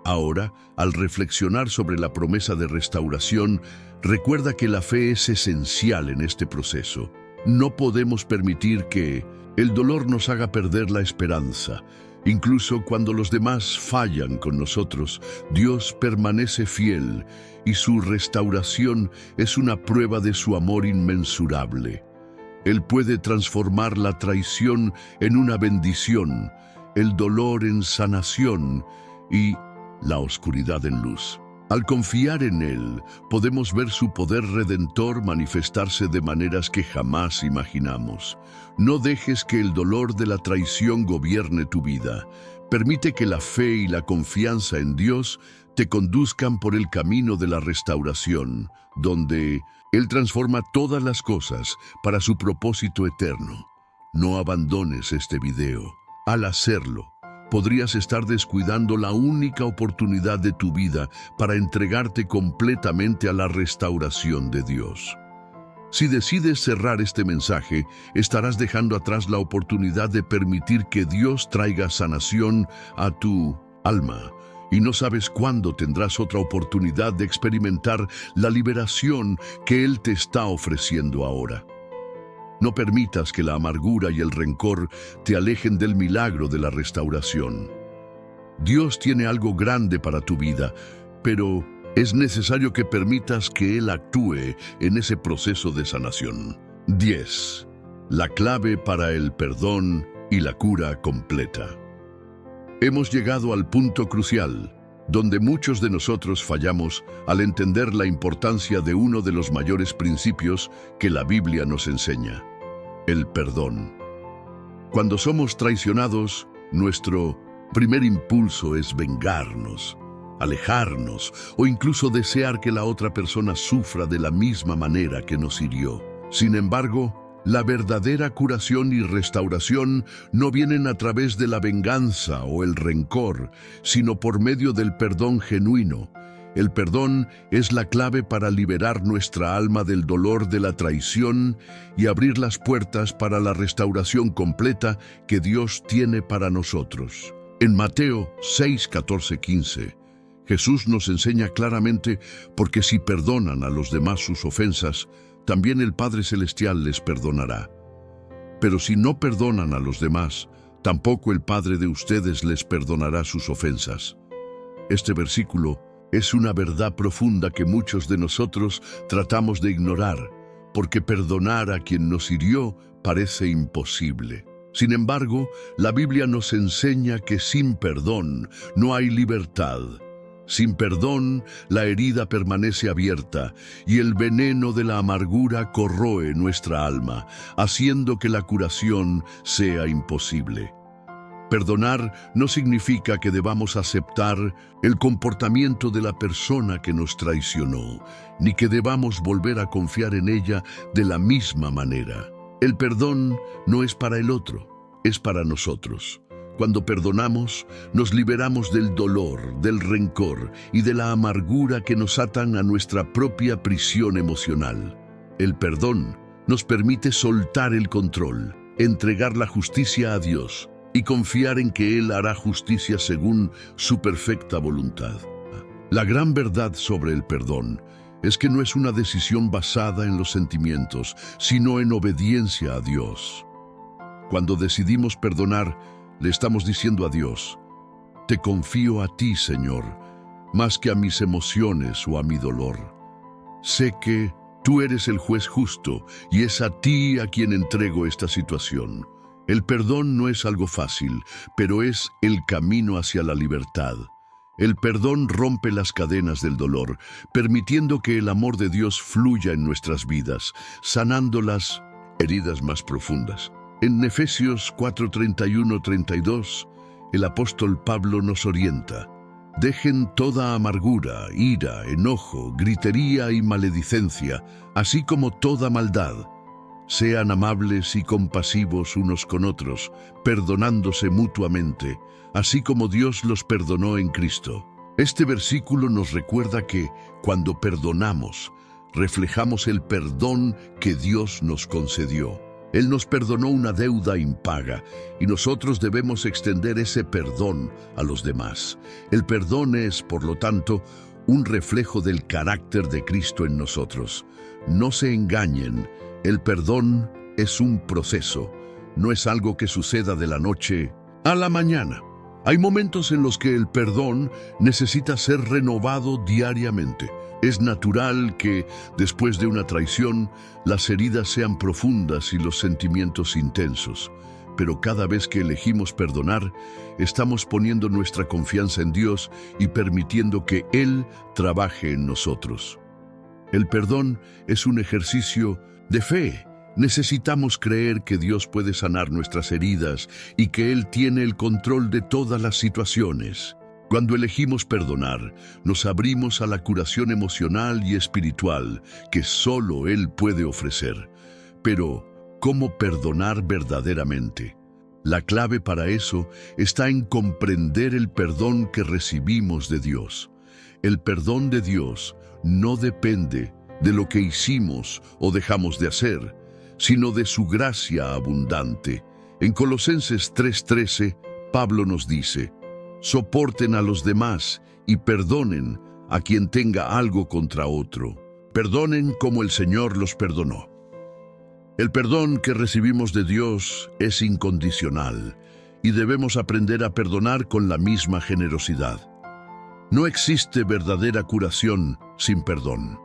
Ahora, al reflexionar sobre la promesa de restauración, recuerda que la fe es esencial en este proceso. No podemos permitir que el dolor nos haga perder la esperanza. Incluso cuando los demás fallan con nosotros, Dios permanece fiel y su restauración es una prueba de su amor inmensurable. Él puede transformar la traición en una bendición, el dolor en sanación y la oscuridad en luz. Al confiar en Él, podemos ver su poder redentor manifestarse de maneras que jamás imaginamos. No dejes que el dolor de la traición gobierne tu vida. Permite que la fe y la confianza en Dios te conduzcan por el camino de la restauración, donde Él transforma todas las cosas para su propósito eterno. No abandones este video. Al hacerlo, podrías estar descuidando la única oportunidad de tu vida para entregarte completamente a la restauración de Dios. Si decides cerrar este mensaje, estarás dejando atrás la oportunidad de permitir que Dios traiga sanación a tu alma, y no sabes cuándo tendrás otra oportunidad de experimentar la liberación que Él te está ofreciendo ahora. No permitas que la amargura y el rencor te alejen del milagro de la restauración. Dios tiene algo grande para tu vida, pero es necesario que permitas que Él actúe en ese proceso de sanación. 10. La clave para el perdón y la cura completa. Hemos llegado al punto crucial, donde muchos de nosotros fallamos al entender la importancia de uno de los mayores principios que la Biblia nos enseña: el perdón. Cuando somos traicionados, nuestro primer impulso es vengarnos, alejarnos o incluso desear que la otra persona sufra de la misma manera que nos hirió. Sin embargo, la verdadera curación y restauración no vienen a través de la venganza o el rencor, sino por medio del perdón genuino. El perdón es la clave para liberar nuestra alma del dolor de la traición y abrir las puertas para la restauración completa que Dios tiene para nosotros. En Mateo 6, 14, 15, Jesús nos enseña claramente: porque si perdonan a los demás sus ofensas, también el Padre Celestial les perdonará. Pero si no perdonan a los demás, tampoco el Padre de ustedes les perdonará sus ofensas. Este versículo es una verdad profunda que muchos de nosotros tratamos de ignorar, porque perdonar a quien nos hirió parece imposible. Sin embargo, la Biblia nos enseña que sin perdón no hay libertad. Sin perdón, la herida permanece abierta y el veneno de la amargura corroe nuestra alma, haciendo que la curación sea imposible. Perdonar no significa que debamos aceptar el comportamiento de la persona que nos traicionó, ni que debamos volver a confiar en ella de la misma manera. El perdón no es para el otro, es para nosotros. Cuando perdonamos, nos liberamos del dolor, del rencor y de la amargura que nos atan a nuestra propia prisión emocional. El perdón nos permite soltar el control, entregar la justicia a Dios y confiar en que Él hará justicia según su perfecta voluntad. La gran verdad sobre el perdón es que no es una decisión basada en los sentimientos, sino en obediencia a Dios. Cuando decidimos perdonar, le estamos diciendo a Dios: te confío a ti, Señor, más que a mis emociones o a mi dolor. Sé que tú eres el juez justo y es a ti a quien entrego esta situación. El perdón no es algo fácil, pero es el camino hacia la libertad. El perdón rompe las cadenas del dolor, permitiendo que el amor de Dios fluya en nuestras vidas, sanando las heridas más profundas. En Efesios 4:31-32, el apóstol Pablo nos orienta: dejen toda amargura, ira, enojo, gritería y maledicencia, así como toda maldad. Sean amables y compasivos unos con otros, perdonándose mutuamente, así como Dios los perdonó en Cristo. Este versículo nos recuerda que, cuando perdonamos, reflejamos el perdón que Dios nos concedió. Él nos perdonó una deuda impaga y nosotros debemos extender ese perdón a los demás. El perdón es, por lo tanto, un reflejo del carácter de Cristo en nosotros. No se engañen, el perdón es un proceso, no es algo que suceda de la noche a la mañana. Hay momentos en los que el perdón necesita ser renovado diariamente. Es natural que, después de una traición, las heridas sean profundas y los sentimientos intensos. Pero cada vez que elegimos perdonar, estamos poniendo nuestra confianza en Dios y permitiendo que Él trabaje en nosotros. El perdón es un ejercicio de fe Necesitamos creer que Dios puede sanar nuestras heridas y que Él tiene el control de todas las situaciones. Cuando elegimos perdonar, nos abrimos a la curación emocional y espiritual que solo Él puede ofrecer. Pero, ¿cómo perdonar verdaderamente? La clave para eso está en comprender el perdón que recibimos de Dios. El perdón de Dios no depende de lo que hicimos o dejamos de hacer, sino de su gracia abundante. En Colosenses 3:13, Pablo nos dice: soporten a los demás y perdonen a quien tenga algo contra otro. Perdonen como el Señor los perdonó. El perdón que recibimos de Dios es incondicional y debemos aprender a perdonar con la misma generosidad. No existe verdadera curación sin perdón.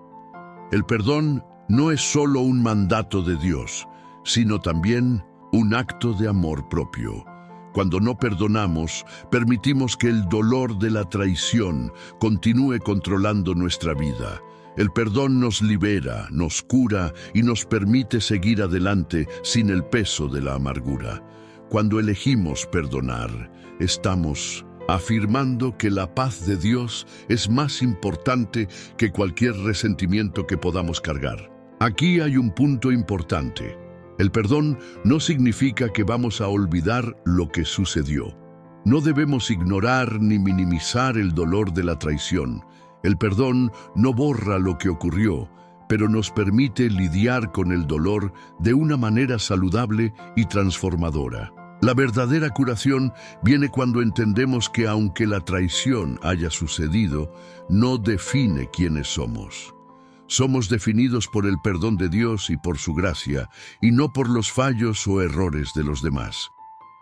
El perdón no es solo un mandato de Dios, sino también un acto de amor propio. Cuando no perdonamos, permitimos que el dolor de la traición continúe controlando nuestra vida. El perdón nos libera, nos cura y nos permite seguir adelante sin el peso de la amargura. Cuando elegimos perdonar, estamos afirmando que la paz de Dios es más importante que cualquier resentimiento que podamos cargar. Aquí hay un punto importante. El perdón no significa que vamos a olvidar lo que sucedió. No debemos ignorar ni minimizar el dolor de la traición. El perdón no borra lo que ocurrió, pero nos permite lidiar con el dolor de una manera saludable y transformadora. La verdadera curación viene cuando entendemos que aunque la traición haya sucedido, no define quiénes somos. Somos definidos por el perdón de Dios y por su gracia, y no por los fallos o errores de los demás.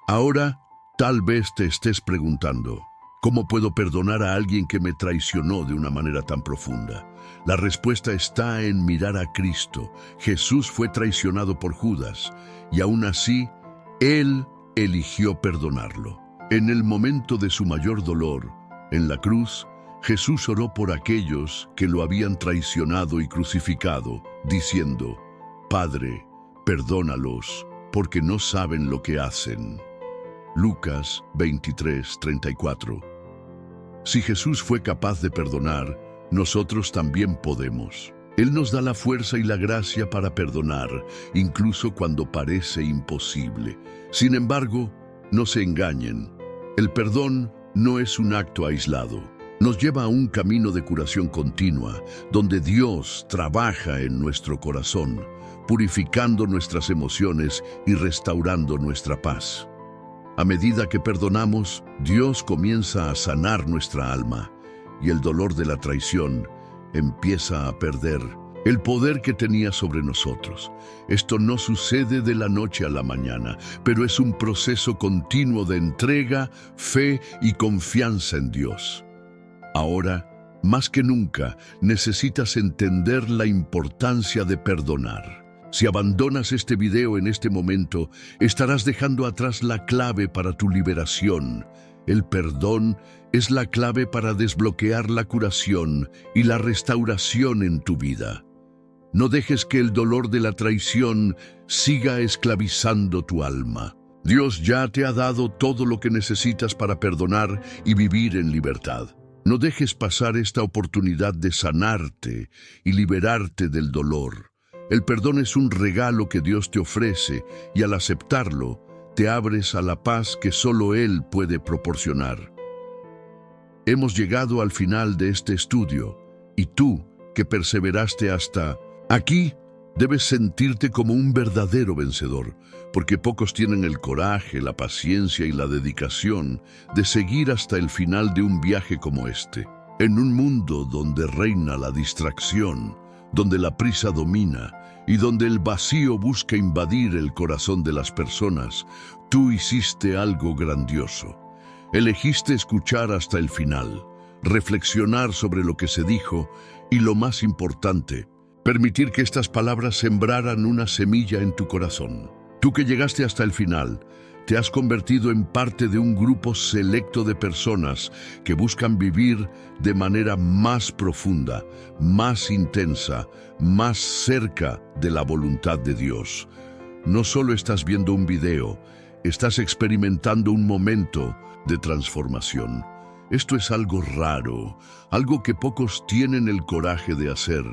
Ahora, tal vez te estés preguntando: ¿cómo puedo perdonar a alguien que me traicionó de una manera tan profunda? La respuesta está en mirar a Cristo. Jesús fue traicionado por Judas, y aún así, Él eligió perdonarlo. En el momento de su mayor dolor, en la cruz, Jesús oró por aquellos que lo habían traicionado y crucificado, diciendo: Padre, perdónalos, porque no saben lo que hacen. Lucas 23:34. Si Jesús fue capaz de perdonar, nosotros también podemos. Él nos da la fuerza y la gracia para perdonar, incluso cuando parece imposible. Sin embargo, no se engañen. El perdón no es un acto aislado. Nos lleva a un camino de curación continua, donde Dios trabaja en nuestro corazón, purificando nuestras emociones y restaurando nuestra paz. A medida que perdonamos, Dios comienza a sanar nuestra alma, y el dolor de la traición empieza a perder el poder que tenía sobre nosotros. Esto no sucede de la noche a la mañana, pero es un proceso continuo de entrega, fe y confianza en Dios. Ahora, más que nunca, necesitas entender la importancia de perdonar. Si abandonas este video en este momento, estarás dejando atrás la clave para tu liberación. El perdón es la clave para desbloquear la curación y la restauración en tu vida. No dejes que el dolor de la traición siga esclavizando tu alma. Dios ya te ha dado todo lo que necesitas para perdonar y vivir en libertad. No dejes pasar esta oportunidad de sanarte y liberarte del dolor. El perdón es un regalo que Dios te ofrece y al aceptarlo, te abres a la paz que solo Él puede proporcionar. Hemos llegado al final de este estudio y tú, que perseveraste hasta aquí, debes sentirte como un verdadero vencedor, porque pocos tienen el coraje, la paciencia y la dedicación de seguir hasta el final de un viaje como este. En un mundo donde reina la distracción, donde la prisa domina y donde el vacío busca invadir el corazón de las personas, tú hiciste algo grandioso. Elegiste escuchar hasta el final, reflexionar sobre lo que se dijo y, lo más importante, permitir que estas palabras sembraran una semilla en tu corazón. Tú que llegaste hasta el final, Te has convertido en parte de un grupo selecto de personas que buscan vivir de manera más profunda, más intensa, más cerca de la voluntad de Dios. No solo estás viendo un video, estás experimentando un momento de transformación. Esto es algo raro, algo que pocos tienen el coraje de hacer,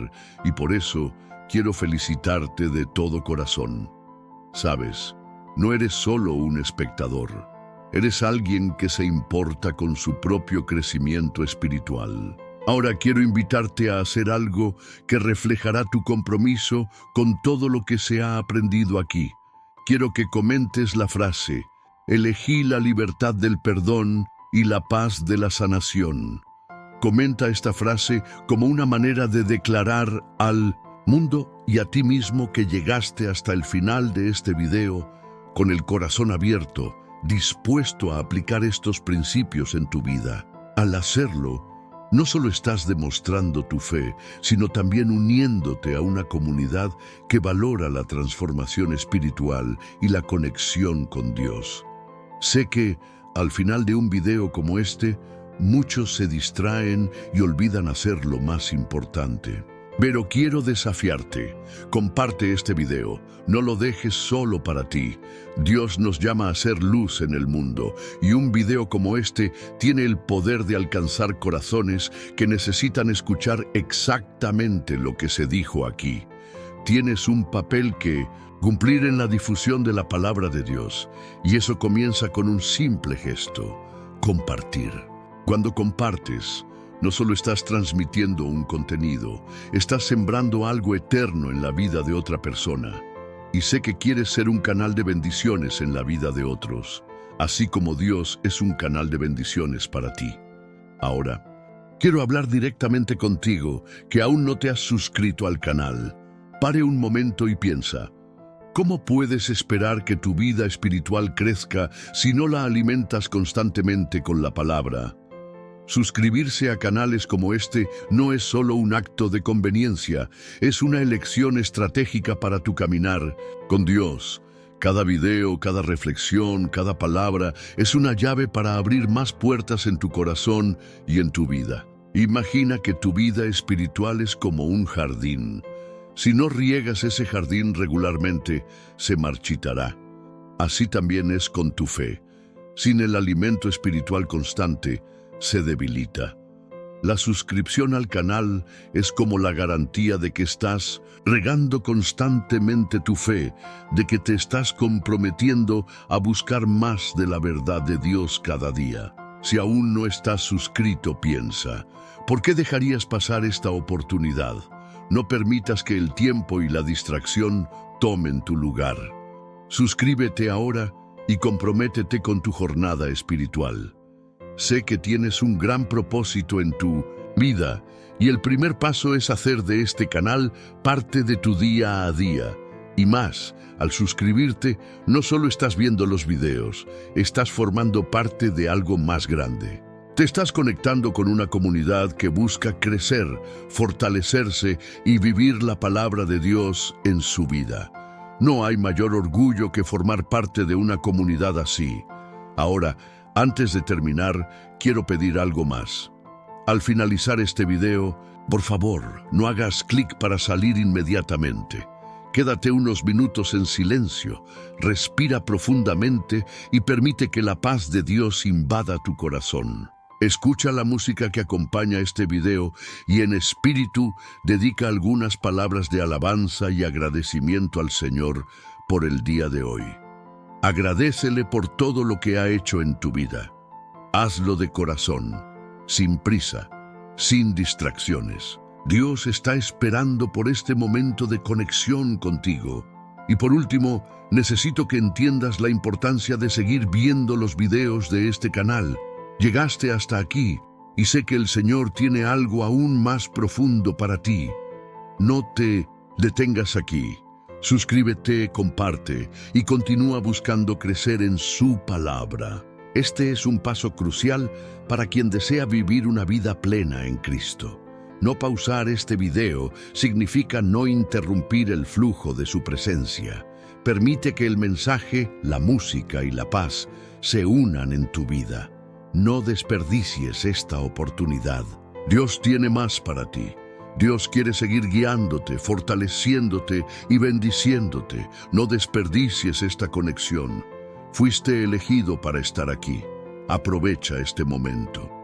y por eso quiero felicitarte de todo corazón. Sabes, no eres solo un espectador, eres alguien que se importa con su propio crecimiento espiritual. Ahora quiero invitarte a hacer algo que reflejará tu compromiso con todo lo que se ha aprendido aquí. Quiero que comentes la frase: elegí la libertad del perdón y la paz de la sanación. Comenta esta frase como una manera de declarar al mundo y a ti mismo que llegaste hasta el final de este video con el corazón abierto, dispuesto a aplicar estos principios en tu vida. Al hacerlo, no solo estás demostrando tu fe, sino también uniéndote a una comunidad que valora la transformación espiritual y la conexión con Dios. Sé que, al final de un video como este, muchos se distraen y olvidan hacer lo más importante. Pero quiero desafiarte. Comparte este video. No lo dejes solo para ti. Dios nos llama a ser luz en el mundo, y un video como este tiene el poder de alcanzar corazones que necesitan escuchar exactamente lo que se dijo aquí. Tienes un papel que cumplir en la difusión de la palabra de Dios, y eso comienza con un simple gesto: compartir. Cuando compartes, no solo estás transmitiendo un contenido, estás sembrando algo eterno en la vida de otra persona. Y sé que quieres ser un canal de bendiciones en la vida de otros, así como Dios es un canal de bendiciones para ti. Ahora, quiero hablar directamente contigo que aún no te has suscrito al canal. Pare un momento y piensa: ¿cómo puedes esperar que tu vida espiritual crezca si no la alimentas constantemente con la palabra? Suscribirse a canales como este no es solo un acto de conveniencia, es una elección estratégica para tu caminar con Dios. Cada video, cada reflexión, cada palabra es una llave para abrir más puertas en tu corazón y en tu vida. Imagina que tu vida espiritual es como un jardín. Si no riegas ese jardín regularmente, se marchitará. Así también es con tu fe. Sin el alimento espiritual constante, se debilita. La suscripción al canal es como la garantía de que estás regando constantemente tu fe, de que te estás comprometiendo a buscar más de la verdad de Dios cada día. Si aún no estás suscrito, piensa: ¿por qué dejarías pasar esta oportunidad? No permitas que el tiempo y la distracción tomen tu lugar. Suscríbete ahora y comprométete con tu jornada espiritual. Sé que tienes un gran propósito en tu vida, y el primer paso es hacer de este canal parte de tu día a día. Y más, al suscribirte, no solo estás viendo los videos, estás formando parte de algo más grande. Te estás conectando con una comunidad que busca crecer, fortalecerse y vivir la palabra de Dios en su vida. No hay mayor orgullo que formar parte de una comunidad así. Ahora, antes de terminar, quiero pedir algo más. Al finalizar este video, por favor, no hagas clic para salir inmediatamente. Quédate unos minutos en silencio, respira profundamente y permite que la paz de Dios invada tu corazón. Escucha la música que acompaña este video y en espíritu dedica algunas palabras de alabanza y agradecimiento al Señor por el día de hoy. Agradécele por todo lo que ha hecho en tu vida. Hazlo de corazón, sin prisa, sin distracciones. Dios está esperando por este momento de conexión contigo. Y por último, necesito que entiendas la importancia de seguir viendo los videos de este canal. Llegaste hasta aquí y sé que el Señor tiene algo aún más profundo para ti. No te detengas aquí. Suscríbete, comparte y continúa buscando crecer en su palabra. Este es un paso crucial para quien desea vivir una vida plena en Cristo. No pausar este video significa no interrumpir el flujo de su presencia. Permite que el mensaje, la música y la paz se unan en tu vida. No desperdicies esta oportunidad. Dios tiene más para ti. Dios quiere seguir guiándote, fortaleciéndote y bendiciéndote. No desperdicies esta conexión. Fuiste elegido para estar aquí. Aprovecha este momento.